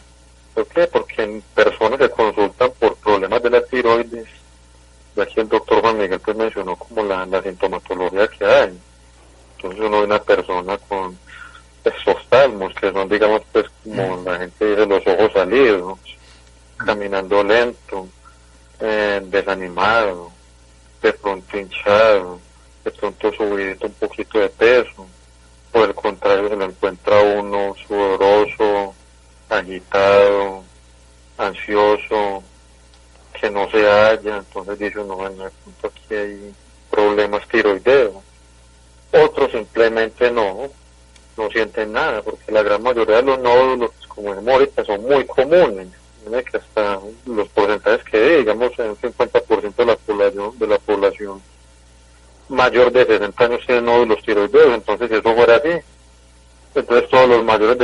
¿Por qué? Porque en personas que consultan por problemas de la tiroides, ya aquí el doctor Juan Miguel pues mencionó como la sintomatología que hay. Entonces uno ve una persona con exoftalmos, que son, digamos, pues como la gente dice, los ojos salidos, caminando lento, desanimado, de pronto hinchado, de pronto subidito un poquito de peso. Por el contrario, se lo encuentra uno sudoroso, agitado, ansioso, que no se halla. Entonces dice uno, bueno, de pronto aquí hay problemas tiroideos. Otros simplemente no sienten nada, porque la gran mayoría de los nódulos, como en ahorita, son muy comunes. Que hasta los porcentajes que digamos, en un 50% de la población mayor de 60 años tienen nódulos tiroideos. Entonces, si eso fuera así, entonces todos los mayores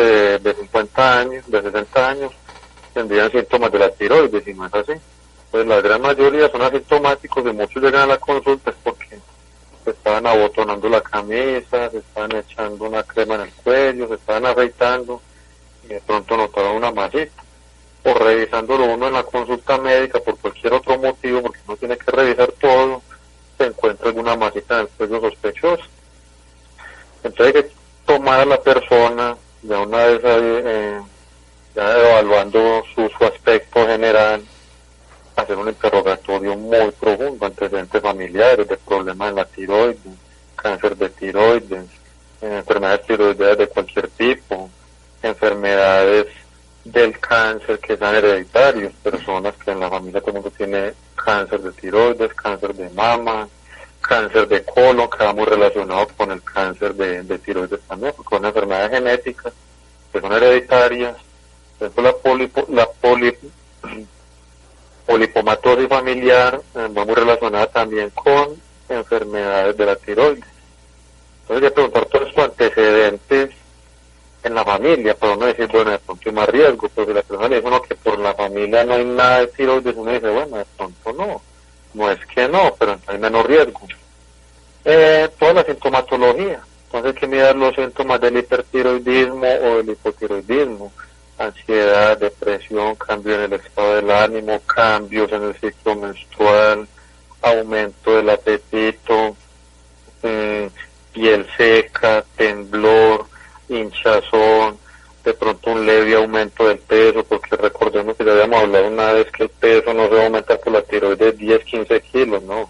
de 50 años, de 60 años, tendrían síntomas de la tiroides, y no es así. Pues la gran mayoría son asintomáticos, y muchos llegan a la consulta es porque se estaban abotonando la camisa, se estaban echando una crema en el cuello, se estaban afeitando y de pronto notaron una masita. O revisándolo uno en la consulta médica por cualquier otro motivo, porque uno tiene que revisar todo, se encuentra alguna masita en el cuello sospechosa. Entonces hay que tomar a la persona, ya una vez ya evaluando su aspecto general, hacer un interrogatorio muy profundo, antecedentes familiares de problemas en la tiroides, cáncer de tiroides, enfermedades tiroideas de cualquier tipo, enfermedades del cáncer que sean hereditarios, personas que en la familia todo el mundo tiene cáncer de tiroides, cáncer de mama, cáncer de colon, que va muy relacionado con el cáncer de tiroides también, porque son enfermedades genéticas que son hereditarias. Entonces la polipomatosis familiar va muy relacionada también con enfermedades de la tiroides. Entonces hay que preguntar todos estos antecedentes en la familia, para uno decir, bueno, de pronto hay más riesgo, pero si la persona le dice uno que por la familia no hay nada de tiroides, uno dice, bueno, de pronto no es que no, pero hay menos riesgo. Toda la sintomatología, entonces hay que mirar los síntomas del hipertiroidismo o del hipotiroidismo, ansiedad, depresión, cambio en el estado del ánimo, cambios en el ciclo menstrual, aumento del apetito, piel seca, temblor, hinchazón, de pronto un leve aumento del peso, porque recordemos que ya habíamos hablado una vez que el peso no se va a aumentar por la tiroides 10-15 kilos, no,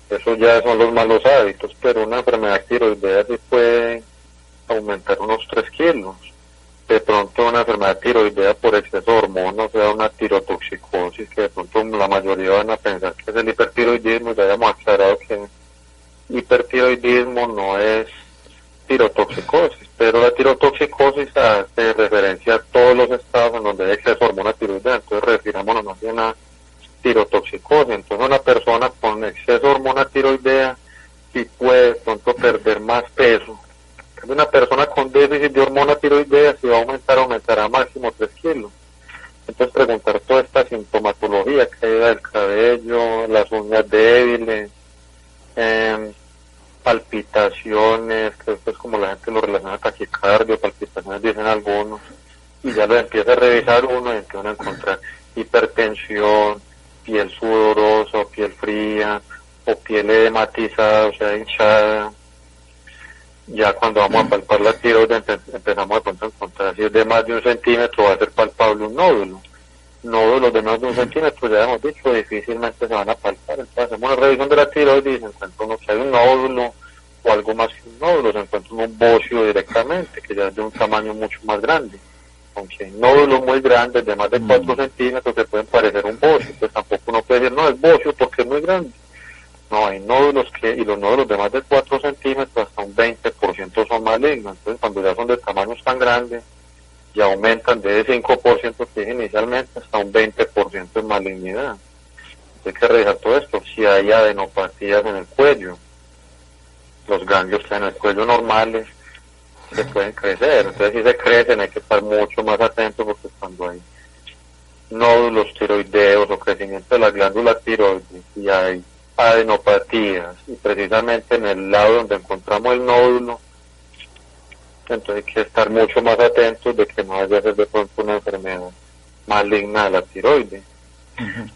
eso ya son los malos hábitos, pero una enfermedad tiroidea sí puede aumentar unos 3 kilos, de pronto una enfermedad tiroidea por exceso de hormonas, o sea, una tirotoxicosis, que de pronto la mayoría van a pensar que es el hipertiroidismo, ya habíamos aclarado que hipertiroidismo no es tirotoxicosis, pero la tirotoxicosis hace referencia a todos los estados en donde hay exceso de hormona tiroidea, entonces refirámonos más bien a tirotoxicosis. Entonces una persona con exceso de hormona tiroidea sí puede pronto perder más peso. Una persona con déficit de hormona tiroidea, si va a aumentará máximo 3 kilos. Entonces preguntar toda esta sintomatología, caída del cabello, las uñas débiles, palpitaciones, que esto es como la gente lo relaciona a taquicardia, palpitaciones dicen algunos, y ya lo empieza a revisar uno y empiezan a encontrar hipertensión, piel sudorosa, o piel fría, o piel edematizada, o sea, hinchada. Ya cuando vamos a palpar la tiroides empezamos de pronto a encontrar, si es de más de 1 centímetro va a ser palpable un nódulo. Nódulos de más de 1 centímetro, ya hemos dicho, difícilmente se van a palpar. Entonces hacemos una revisión de la tiroides y se encuentra uno que hay un nódulo o algo más que un nódulo, se encuentra un bocio directamente, que ya es de un tamaño mucho más grande. Aunque hay nódulos muy grandes de más de 4 centímetros que pueden parecer un bocio, pues tampoco uno puede decir, no, es bocio porque es muy grande. No, hay nódulos y los nódulos de más de 4 centímetros hasta un 20% son malignos. Entonces cuando ya son de tamaños tan grandes, ya aumentan de ese 5% que dije inicialmente hasta un 20% en malignidad. Hay que revisar todo esto. Si hay adenopatías en el cuello, los ganglios que hay en el cuello normales se pueden crecer. Entonces si se crecen hay que estar mucho más atentos, porque cuando hay nódulos tiroideos o crecimiento de la glándula tiroides y hay adenopatías, y precisamente en el lado donde encontramos el nódulo, entonces hay que estar mucho más atentos de que no vaya a ser de pronto una enfermedad maligna de la tiroides.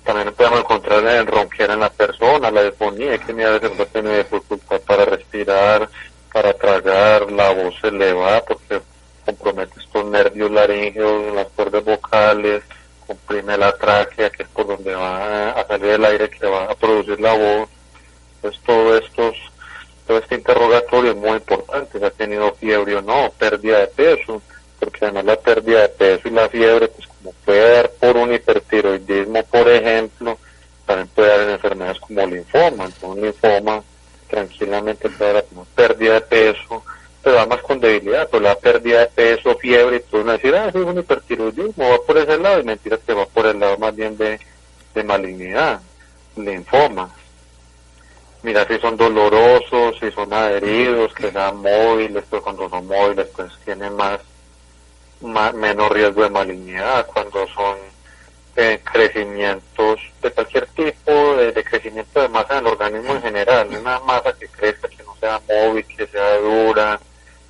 También podemos encontrar en ronquera en la persona, la disfonía, que a veces va a tener dificultad para respirar, para tragar, la voz se le va porque compromete estos nervios laríngeos, las cuerdas vocales, comprime la tráquea, que es por donde va a salir el aire que va a producir la voz. Pues todo este interrogatorio es muy importante, si ha tenido fiebre o no, pérdida de peso, porque además la pérdida de peso y la fiebre, pues como puede dar por un hipertiroidismo, por ejemplo, también puede dar en enfermedades como linfoma. Entonces un linfoma tranquilamente puede dar como pérdida de peso, pero además con debilidad, pues la pérdida de peso, fiebre, y tú vas a decir, eso es un hipertiroidismo, va por ese lado, y mentira que va por el lado más bien de malignidad, linfoma. Mira si son dolorosos, si son adheridos, que sean móviles, pues cuando son móviles pues tienen menos riesgo de malignidad. Cuando son crecimientos de cualquier tipo, de crecimiento de masa del organismo en general, una masa que crezca, que no sea móvil, que sea dura,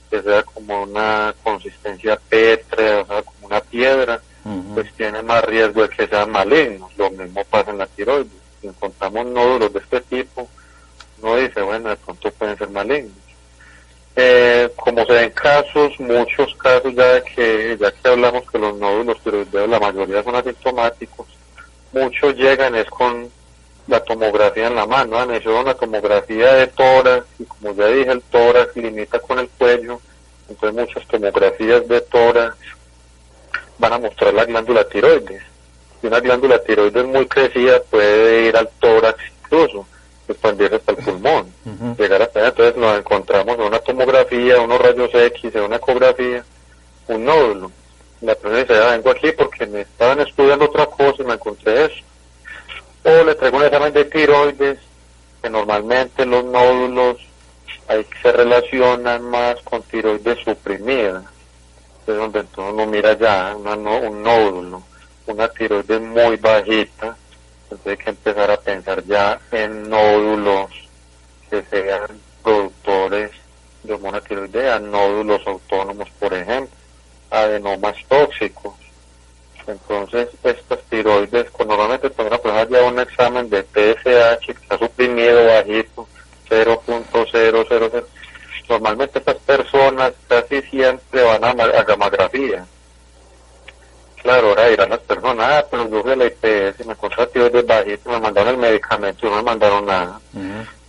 que sea como una consistencia pétrea, o sea, como una piedra, pues tiene más riesgo de que sean malignos. Lo mismo pasa en la tiroides. Si encontramos nódulos de este tipo, uno dice, bueno, de pronto pueden ser malignos. Como se ven casos, muchos casos ya que hablamos que los nódulos tiroideos, la mayoría son asintomáticos, muchos llegan es con la tomografía en la mano. Me hicieron una tomografía de tórax y como ya dije, el tórax limita con el cuello, entonces muchas tomografías de tórax van a mostrar la glándula tiroides, y una glándula tiroides muy crecida puede ir al tórax incluso, expandirse hasta el pulmón, llegar hasta allá. Entonces nos encontramos en una tomografía, unos rayos X, en una ecografía, un nódulo. La persona dice, vengo aquí porque me estaban estudiando otra cosa y me encontré eso. O le traigo un examen de tiroides, que normalmente los nódulos ahí se relacionan más con tiroides suprimida. Es donde entonces uno mira ya un nódulo, una tiroides muy bajita. Entonces hay que empezar a pensar ya en nódulos que sean productores de hormona tiroidea, nódulos autónomos, por ejemplo, adenomas tóxicos. Entonces estas tiroides, pues normalmente cuando una persona lleva un examen de TSH que está suprimido bajito, 0.000, normalmente estas personas casi siempre van a gammagrafía. Claro, ahora dirán las personas, pero yo fui a la IPS, me encontré tiroides bajitas, me mandaron el medicamento y no me mandaron nada.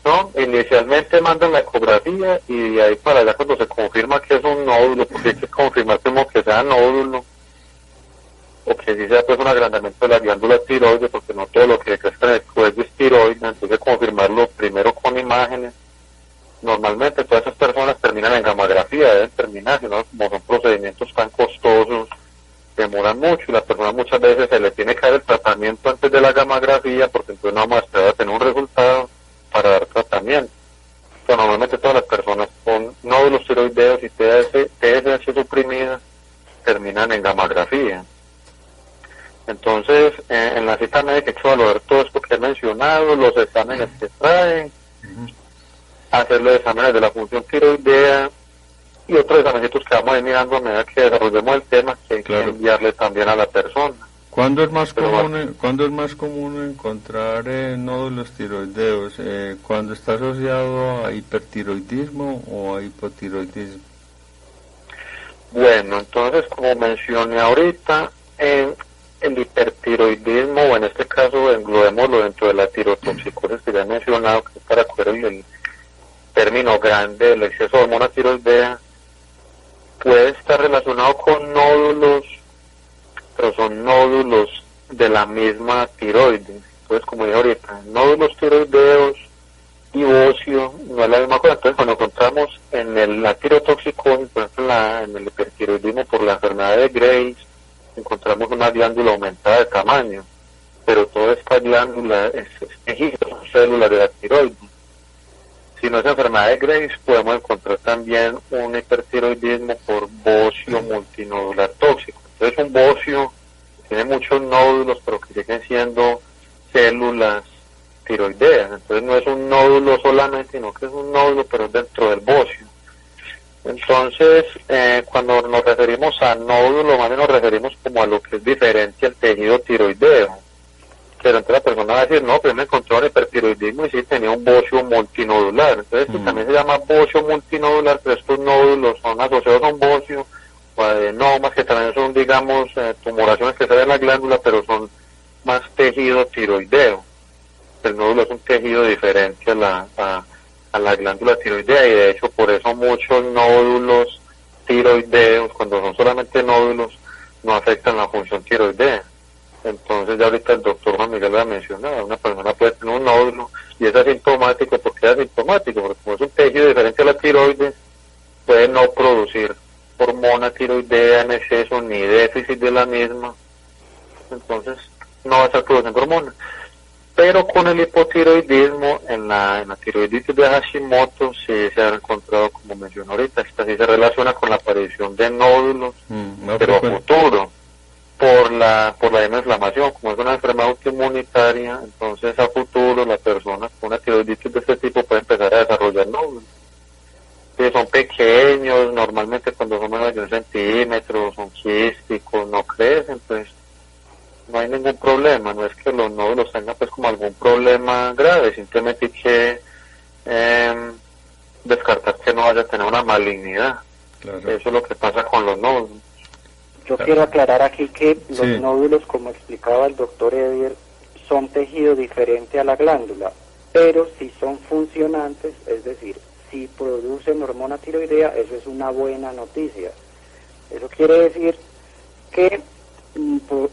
No, inicialmente mandan la ecografía y de ahí para allá cuando se confirma que es un nódulo, porque hay que confirmar como que sea nódulo, o que sí sea pues un agrandamiento de la glándula tiroides, porque no todo lo que crezca en el cuello es tiroides, entonces confirmarlo primero con imágenes. Normalmente todas esas personas terminan en gammagrafía, deben terminar, sino como son procedimientos tan costosos, demoran mucho y la persona muchas veces se le tiene que dar el tratamiento antes de la gammagrafía, porque entonces no vamos a esperar a tener un resultado para dar tratamiento. Pero normalmente todas las personas con nódulos tiroideos y TSH suprimida terminan en gammagrafía. Entonces, en la cita médica hay que valorar todo esto que he mencionado, los exámenes que traen, hacer los exámenes de la función tiroidea y otros exámenes que vamos a ir mirando a medida que desarrollemos el tema, que hay que enviarle también a la persona. ¿Cuándo es más común encontrar nódulos tiroideos? ¿Cuando está asociado a hipertiroidismo o a hipotiroidismo? Bueno, entonces como mencioné ahorita, el hipertiroidismo, o en este caso englobémoslo dentro de la tirotoxicosis que ya he mencionado, que es para coger el término grande del exceso de hormona tiroidea, puede estar relacionado con nódulos, pero son nódulos de la misma tiroides. Entonces, como dije ahorita, nódulos tiroideos y bocio no es la misma cosa. Entonces, cuando encontramos en la tirotoxicosis, por ejemplo, en el hipertiroidismo por la enfermedad de Graves, encontramos una glándula aumentada de tamaño, pero toda esta glándula es tejido, son células de la tiroides. Si no es enfermedad de Graves, podemos encontrar también un hipertiroidismo por bocio multinodular tóxico. Entonces un bocio tiene muchos nódulos, pero que siguen siendo células tiroideas. Entonces no es un nódulo solamente, sino que es un nódulo, pero es dentro del bocio. Entonces, cuando nos referimos a nódulo, más bien nos referimos como a lo que es diferente al tejido tiroideo. Pero entonces la persona va a decir, no, pero me encontró un hipertiroidismo y sí tenía un bocio multinodular. Entonces esto también se llama bocio multinodular, pero estos nódulos son asociados a un bocio o adenomas, que también son, digamos, tumoraciones que salen en la glándula, pero son más tejido tiroideo. El nódulo es un tejido diferente a la glándula tiroidea, y de hecho por eso muchos nódulos tiroideos, cuando son solamente nódulos, no afectan la función tiroidea. Entonces ya ahorita el doctor Juan Miguel lo ha mencionado, una persona puede tener un nódulo y es asintomático. ¿Por qué es asintomático? Porque como es un tejido diferente a la tiroides, puede no producir hormona tiroidea en exceso ni déficit de la misma, entonces no va a estar produciendo hormona. Pero con el hipotiroidismo, en la tiroiditis de Hashimoto, sí se ha encontrado, como mencioné ahorita, esta sí se relaciona con la aparición de nódulos, pero a futuro, por la misma inflamación. Como es una enfermedad autoinmunitaria, entonces a futuro la persona con una tiroiditis de este tipo puede empezar a desarrollar nódulos. Sí, son pequeños, normalmente cuando son menos de 1 centímetro, son quísticos, no crecen, pues no hay ningún problema. No es que los nódulos tengan pues como algún problema grave, simplemente hay que descartar que no vaya a tener una malignidad. Claro. Eso es lo que pasa con los nódulos. Yo quiero aclarar aquí que los nódulos, como explicaba el doctor Edier, son tejido diferente a la glándula, pero si son funcionantes, es decir, si producen hormona tiroidea, eso es una buena noticia. Eso quiere decir que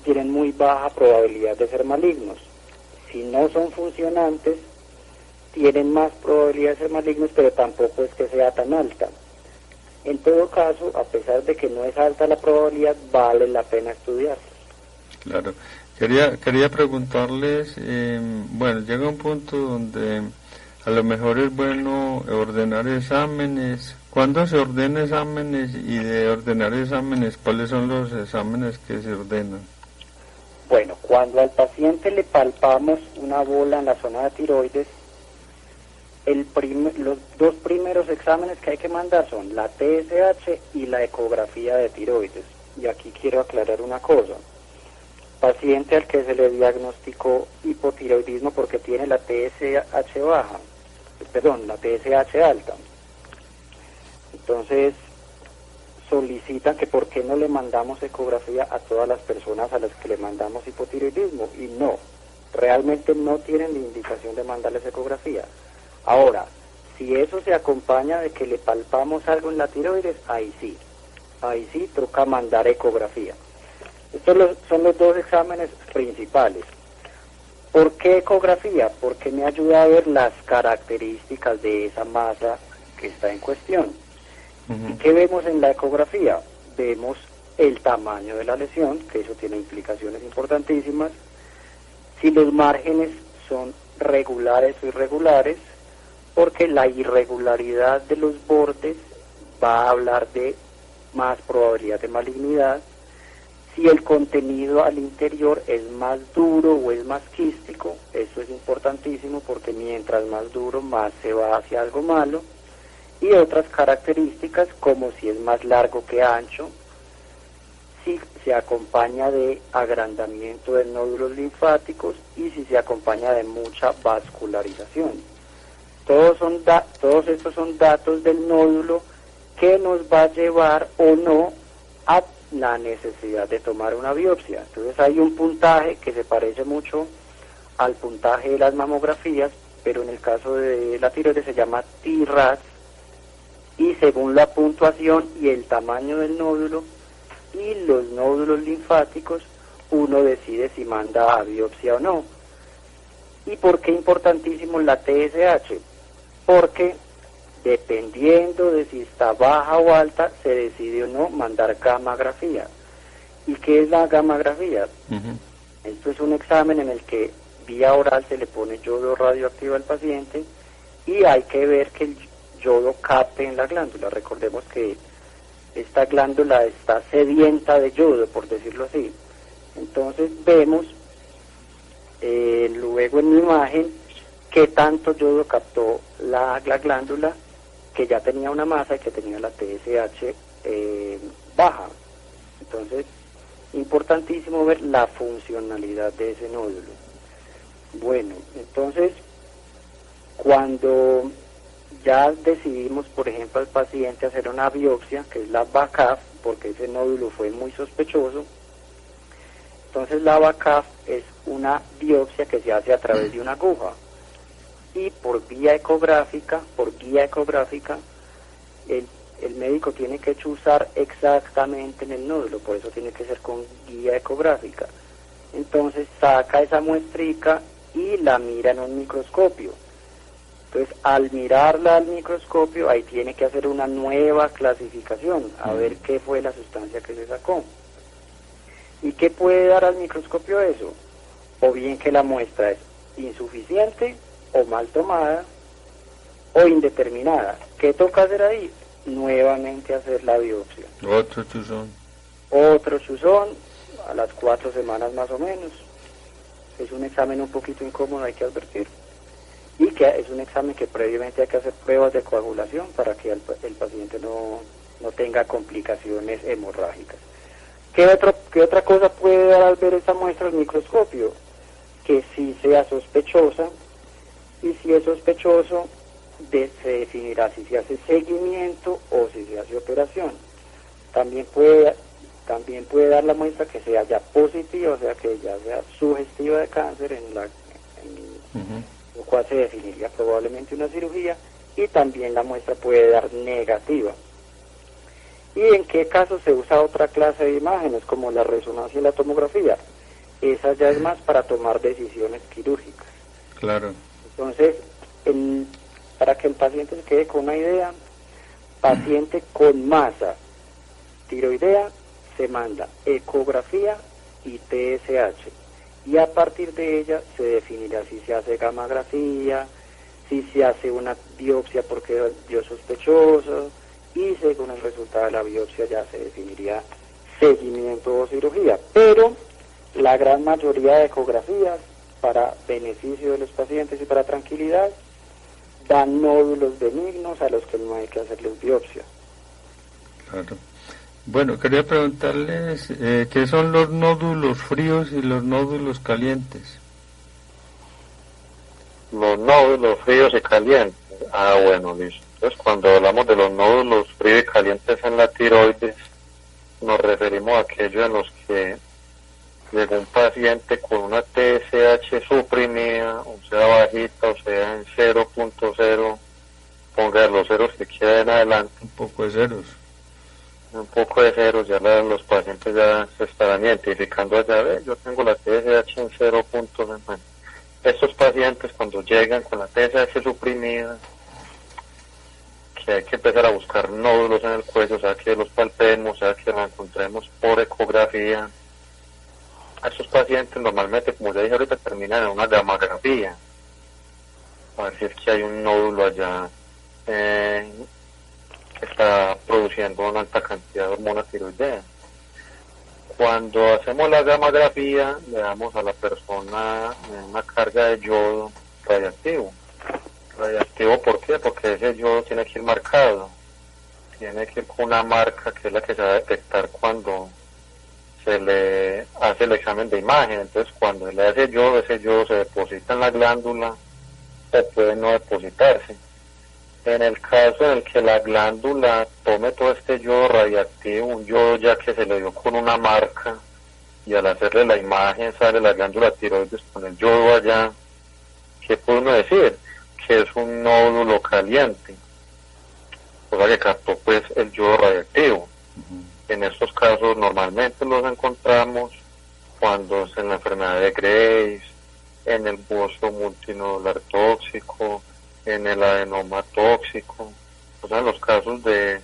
tienen muy baja probabilidad de ser malignos. Si no son funcionantes, tienen más probabilidad de ser malignos, pero tampoco es que sea tan alta. En todo caso, a pesar de que no es alta la probabilidad, vale la pena estudiarlos. Claro. Quería preguntarles, bueno, llega un punto donde a lo mejor es bueno ordenar exámenes. ¿Cuándo se ordena exámenes? Y de ordenar exámenes, ¿cuáles son los exámenes que se ordenan? Bueno, cuando al paciente le palpamos una bola en la zona de tiroides, los dos primeros exámenes que hay que mandar son la TSH y la ecografía de tiroides. Y aquí quiero aclarar una cosa. Paciente al que se le diagnosticó hipotiroidismo porque tiene la TSH baja, la TSH alta. Entonces solicitan que por qué no le mandamos ecografía a todas las personas a las que le mandamos hipotiroidismo, y no, realmente no tienen la indicación de mandarles ecografía. Ahora, si eso se acompaña de que le palpamos algo en la tiroides, ahí sí toca mandar ecografía. Estos son los dos exámenes principales. ¿Por qué ecografía? Porque me ayuda a ver las características de esa masa que está en cuestión. ¿Y qué vemos en la ecografía? Vemos el tamaño de la lesión, que eso tiene implicaciones importantísimas, si los márgenes son regulares o irregulares, porque la irregularidad de los bordes va a hablar de más probabilidad de malignidad, si el contenido al interior es más duro o es más quístico, eso es importantísimo porque mientras más duro, más se va hacia algo malo, y otras características como si es más largo que ancho, si se acompaña de agrandamiento de nódulos linfáticos y si se acompaña de mucha vascularización. Todos estos son datos del nódulo que nos va a llevar o no a la necesidad de tomar una biopsia. Entonces hay un puntaje que se parece mucho al puntaje de las mamografías, pero en el caso de la tiroides se llama TRAS, y según la puntuación y el tamaño del nódulo y los nódulos linfáticos, uno decide si manda a biopsia o no. ¿Y por qué importantísimo la TSH? Porque dependiendo de si está baja o alta, se decide o no mandar gammagrafía. ¿Y qué es la gammagrafía? Esto es un examen en el que vía oral se le pone yodo radioactivo al paciente y hay que ver que el yodo capte en la glándula. Recordemos que esta glándula está sedienta de yodo, por decirlo así. Entonces vemos luego en mi imagen qué tanto yodo captó la glándula que ya tenía una masa y que tenía la TSH baja. Entonces, importantísimo ver la funcionalidad de ese nódulo. Bueno, entonces, cuando ya decidimos, por ejemplo, al paciente hacer una biopsia, que es la BACAF, porque ese nódulo fue muy sospechoso, entonces la BACAF es una biopsia que se hace a través de una aguja y por guía ecográfica, el médico tiene que chuzar exactamente en el nódulo, por eso tiene que ser con guía ecográfica. Entonces saca esa muestrica y la mira en un microscopio. Entonces al mirarla al microscopio, ahí tiene que hacer una nueva clasificación, a ver qué fue la sustancia que se sacó. ¿Y qué puede dar al microscopio eso? O bien que la muestra es insuficiente o mal tomada o indeterminada. ¿Qué toca hacer ahí? Nuevamente hacer la biopsia. Otro chuzón a las 4 semanas más o menos. Es un examen un poquito incómodo, hay que advertir. Y que es un examen que previamente hay que hacer pruebas de coagulación para que el paciente no tenga complicaciones hemorrágicas. ¿Qué otra cosa puede dar al ver esa muestra al microscopio? Que sí sea sospechosa, y si es sospechoso, se definirá si se hace seguimiento o si se hace operación. También puede dar la muestra que sea ya positiva, o sea que ya sea sugestiva de cáncer, lo cual se definiría probablemente una cirugía, y también la muestra puede dar negativa. ¿Y en qué caso se usa otra clase de imágenes, como la resonancia y la tomografía? Esa ya es más para tomar decisiones quirúrgicas. Claro. Entonces, para que el paciente se quede con una idea, paciente con masa tiroidea se manda ecografía y TSH, y a partir de ella se definirá si se hace gammagrafía, si se hace una biopsia porque dio sospechoso, y según el resultado de la biopsia ya se definiría seguimiento o cirugía. Pero la gran mayoría de ecografías, para beneficio de los pacientes y para tranquilidad, dan nódulos benignos a los que no hay que hacerles biopsia. Claro. Bueno, quería preguntarles qué son los nódulos fríos y los nódulos calientes. Los nódulos fríos y calientes. Bueno, listo. Entonces, cuando hablamos de los nódulos fríos y calientes en la tiroides, nos referimos a aquellos en los que llegó un paciente con una TSH suprimida, o sea bajita, o sea en 0.0, ponga los ceros que quiera en adelante. Un poco de ceros, ya los pacientes ya se estarán identificando allá, yo tengo la TSH en 0.0. Bueno, estos pacientes cuando llegan con la TSH suprimida, que hay que empezar a buscar nódulos en el cuello, o sea que los palpemos, o sea que los encontremos por ecografía. A estos pacientes normalmente, como ya dije ahorita, terminan en una gammagrafía, a ver si es que hay un nódulo allá que está produciendo una alta cantidad de hormona tiroidea. Cuando hacemos la gammagrafía, le damos a la persona una carga de yodo radiactivo. ¿Radiactivo por qué? Porque ese yodo tiene que ir marcado, tiene que ir con una marca que es la que se va a detectar cuando se le hace el examen de imagen. Entonces cuando le hace ese yodo se deposita en la glándula o puede no depositarse. En el caso en el que la glándula tome todo este yodo radiactivo, un yodo ya que se le dio con una marca, y al hacerle la imagen sale la glándula tiroides con el yodo allá, ¿qué puede uno decir? Que es un nódulo caliente, o sea que captó pues el yodo radiactivo. En estos casos normalmente los encontramos cuando es en la enfermedad de Graves, en el busto multinodular tóxico, en el adenoma tóxico, o sea en los casos de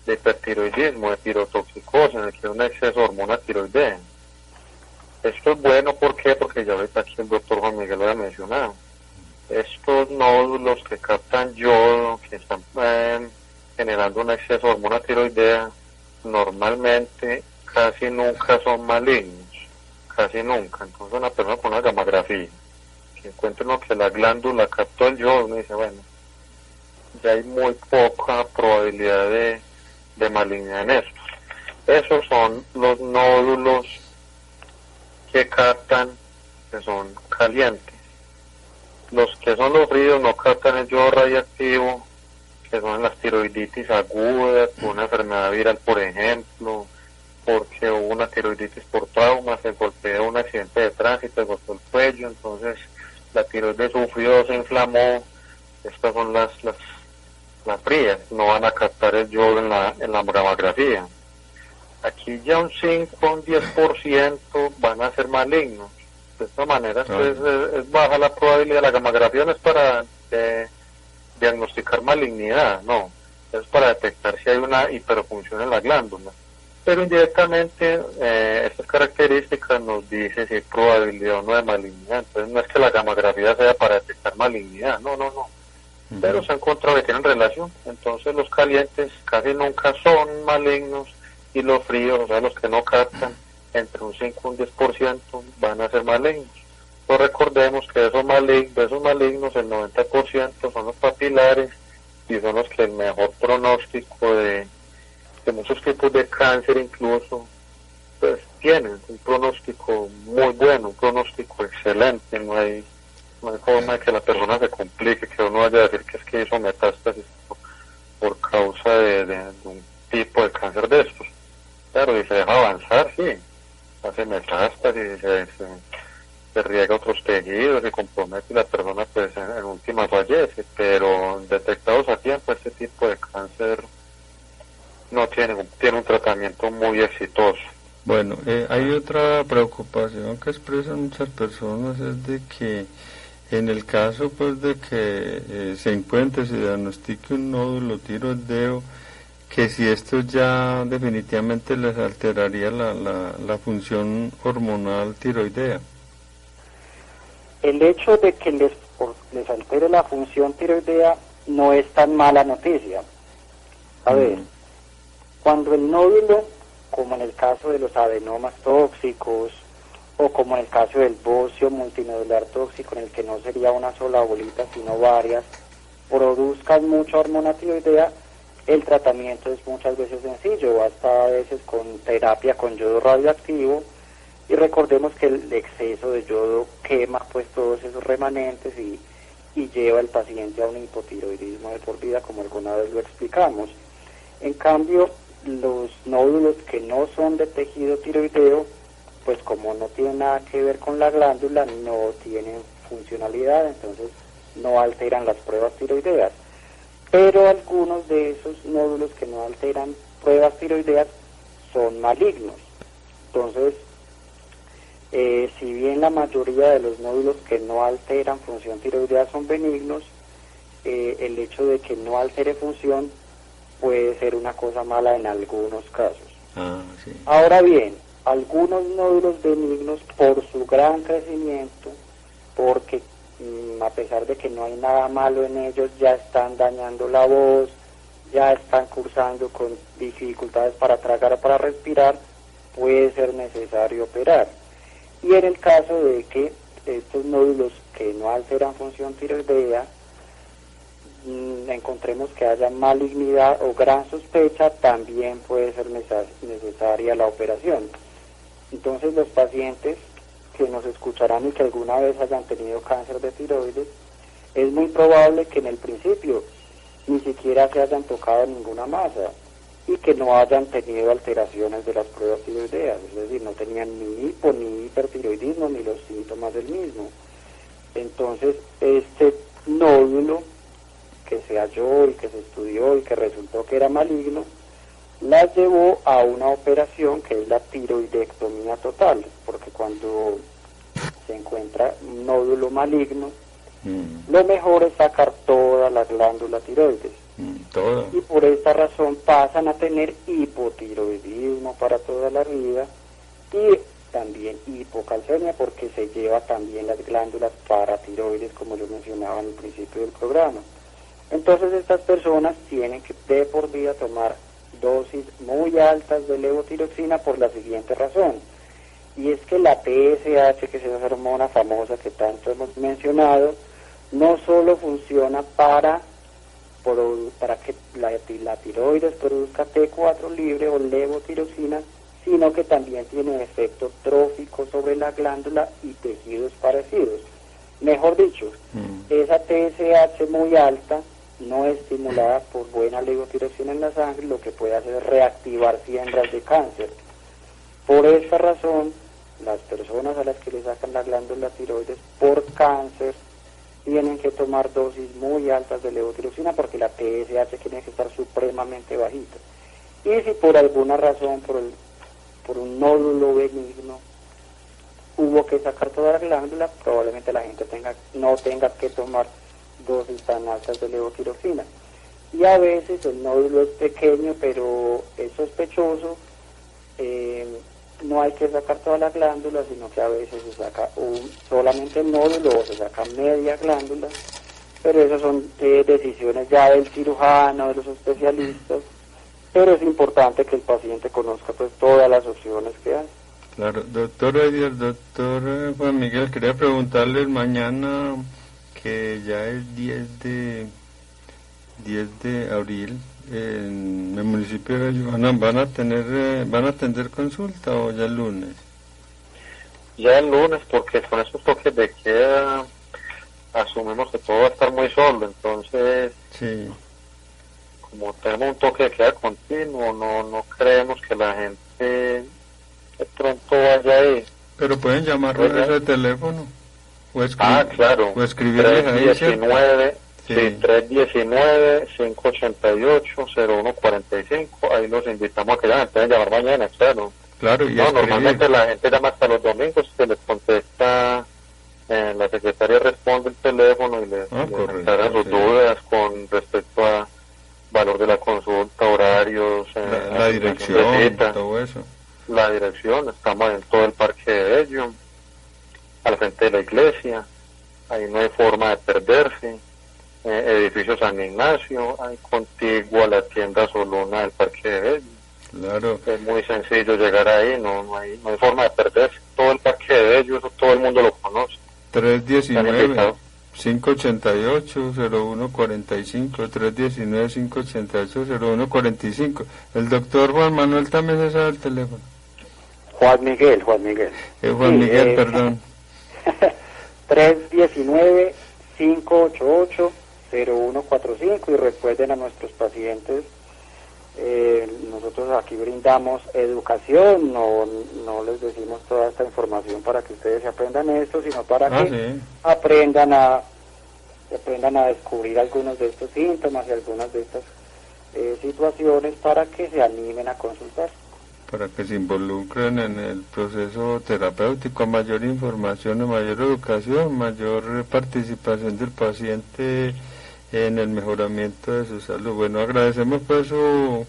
hipertiroidismo, de tirotoxicosis, en el que hay un exceso de hormona tiroidea. Esto es bueno, ¿por qué? Porque ya ahorita aquí el doctor Juan Miguel lo había mencionado. Estos nódulos que captan yodo, que están generando un exceso de hormona tiroidea, normalmente casi nunca son malignos. casi nunca. Entonces una persona con una gamografía, que encuentre uno que la glándula captó el yodo, uno dice, bueno, ya hay muy poca probabilidad de malignidad en estos. Esos son los nódulos que captan, que son calientes. Los que son los fríos no captan el yodo radiactivo, que son las tiroiditis agudas, una enfermedad viral, por ejemplo, porque hubo una tiroiditis por trauma, se golpeó un accidente de tránsito, se golpeó el cuello, entonces la tiroides sufrió, se inflamó. Estas son las frías, no van a captar el yodo en la gamografía. Aquí ya un 5, un 10% van a ser malignos. De esta manera pues, es baja la probabilidad. La gamografía no es para diagnosticar malignidad, no, es para detectar si hay una hiperfunción en la glándula. Pero indirectamente estas características nos dicen si hay probabilidad o no de malignidad. Entonces no es que la gamografía sea para detectar malignidad, no. Pero se ha encontrado que tienen relación. Entonces los calientes casi nunca son malignos y los fríos, o sea, los que no captan, entre un 5 y un 10% van a ser malignos. Pues recordemos que de esos malignos el 90% son los papilares y son los que el mejor pronóstico de muchos tipos de cáncer incluso, pues tienen un pronóstico muy bueno, un pronóstico excelente. No hay forma de que la persona se complique, que uno vaya a decir que es que hizo metástasis por causa de un tipo de cáncer de estos. Claro, y se deja avanzar, sí, hace metástasis, se riega otros tejidos, se compromete y la persona pues en última fallece, pero detectados a tiempo este tipo de cáncer no tiene un tratamiento muy exitoso. Bueno, hay otra preocupación que expresan muchas personas, es de que en el caso pues de que se encuentre, se diagnostique un nódulo tiroideo, que si esto ya definitivamente les alteraría la función hormonal tiroidea. El hecho de que les altere la función tiroidea no es tan mala noticia. A ver, cuando el nódulo, como en el caso de los adenomas tóxicos, o como en el caso del bocio multinodular tóxico, en el que no sería una sola bolita, sino varias, produzcan mucha hormona tiroidea, el tratamiento es muchas veces sencillo, basta a veces con terapia con yodo radioactivo, y recordemos que el exceso de yodo quema pues todos esos remanentes y lleva al paciente a un hipotiroidismo de por vida, como alguna vez lo explicamos. En cambio, los nódulos que no son de tejido tiroideo, pues como no tienen nada que ver con la glándula, no tienen funcionalidad, entonces no alteran las pruebas tiroideas. Pero algunos de esos nódulos que no alteran pruebas tiroideas son malignos. Entonces, si bien la mayoría de los nódulos que no alteran función tiroidea son benignos, el hecho de que no altere función puede ser una cosa mala en algunos casos. Sí. Ahora bien, algunos nódulos benignos, por su gran crecimiento, porque a pesar de que no hay nada malo en ellos, ya están dañando la voz, ya están cursando con dificultades para tragar o para respirar, puede ser necesario operar. Y en el caso de que estos nódulos que no alteran función tiroidea, encontremos que haya malignidad o gran sospecha, también puede ser necesaria la operación. Entonces los pacientes que nos escucharán y que alguna vez hayan tenido cáncer de tiroides, es muy probable que en el principio ni siquiera se hayan tocado ninguna masa y que no hayan tenido alteraciones de las pruebas tiroideas, es decir, no tenían ni hipo ni hipertiroidismo ni los síntomas del mismo. Entonces este nódulo que se halló y que se estudió y que resultó que era maligno, las llevó a una operación que es la tiroidectomía total, porque cuando se encuentra un nódulo maligno, lo mejor es sacar toda la glándula tiroides. Y por esta razón pasan a tener hipotiroidismo para toda la vida y también hipocalcemia, porque se lleva también las glándulas paratiroides, como yo mencionaba en el principio del programa. Entonces estas personas tienen que de por vida tomar dosis muy altas de levotiroxina por la siguiente razón, y es que la TSH, que es esa hormona famosa que tanto hemos mencionado, no solo funciona para que la tiroides produzca T4 libre o levotiroxina, sino que también tiene efecto trófico sobre la glándula y tejidos parecidos. Mejor dicho, esa TSH muy alta, no estimulada por buena levotiroxina en la sangre, lo que puede hacer es reactivar siembras de cáncer. Por esta razón, las personas a las que le sacan la glándula tiroides por cáncer tienen que tomar dosis muy altas de levotiroxina porque la TSH tiene que estar supremamente bajita. Y si por alguna razón, por un nódulo benigno, hubo que sacar toda la glándula, probablemente la gente no tenga que tomar dosis tan altas de levotiroxina. Y a veces el nódulo es pequeño, pero es sospechoso, no hay que sacar toda la glándula, sino que a veces se saca solamente el nódulo o se saca media glándula, pero esas son decisiones ya del cirujano, de los especialistas, pero es importante que el paciente conozca pues todas las opciones que hay. Claro, doctor Juan Miguel, quería preguntarle mañana, que ya es 10 de abril, en el municipio de Johanna, ¿van a atender consulta o ya el lunes? Ya el lunes, porque con esos toques de queda asumimos que todo va a estar muy solo, entonces sí, como tenemos un toque de queda continuo, no creemos que la gente de pronto vaya ahí. Pero pueden llamarlo a ese teléfono o claro, o escribirles ahí, 319 sí. 319-588-0145, ahí los invitamos a que llamen, pueden llamar mañana, claro. Claro, y normalmente la gente llama hasta los domingos, se les contesta, la secretaria responde el teléfono y les aclara sus dudas con respecto a valor de la consulta, horarios, la dirección, todo eso. La dirección, estamos en todo el Parque de Bello, al frente de la iglesia, ahí no hay forma de perderse. Edificio San Ignacio, hay contiguo a la tienda Soluna del Parque de Bello. Claro. Es muy sencillo llegar ahí, no hay forma de perderse. Todo el Parque de Bello, eso todo el mundo lo conoce. 319-588-0145, 319-588-0145. El doctor Juan Manuel también se sabe el teléfono. Juan Miguel. Juan Miguel, perdón. 319-588-0145, y recuerden a nuestros pacientes, nosotros aquí brindamos educación, no les decimos toda esta información para que ustedes aprendan esto, sino para que aprendan a descubrir algunos de estos síntomas y algunas de estas situaciones para que se animen a consultar. Para que se involucren en el proceso terapéutico, mayor información, mayor educación, mayor participación del paciente en el mejoramiento de su salud. Bueno, agradecemos pues su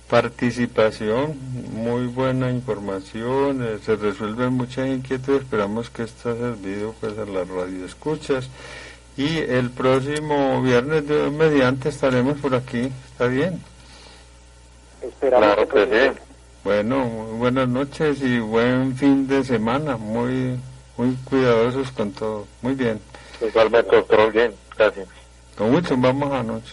participación, muy buena información, se resuelven muchas inquietudes, esperamos que esto ha servido pues a las radioescuchas, y el próximo viernes de mediante estaremos por aquí, ¿está bien? Esperamos claro que sí. Bueno, muy buenas noches y buen fin de semana, muy cuidadosos con todo, muy bien. Igualmente, doctor, bien, gracias. Con mucho, vamos a noche.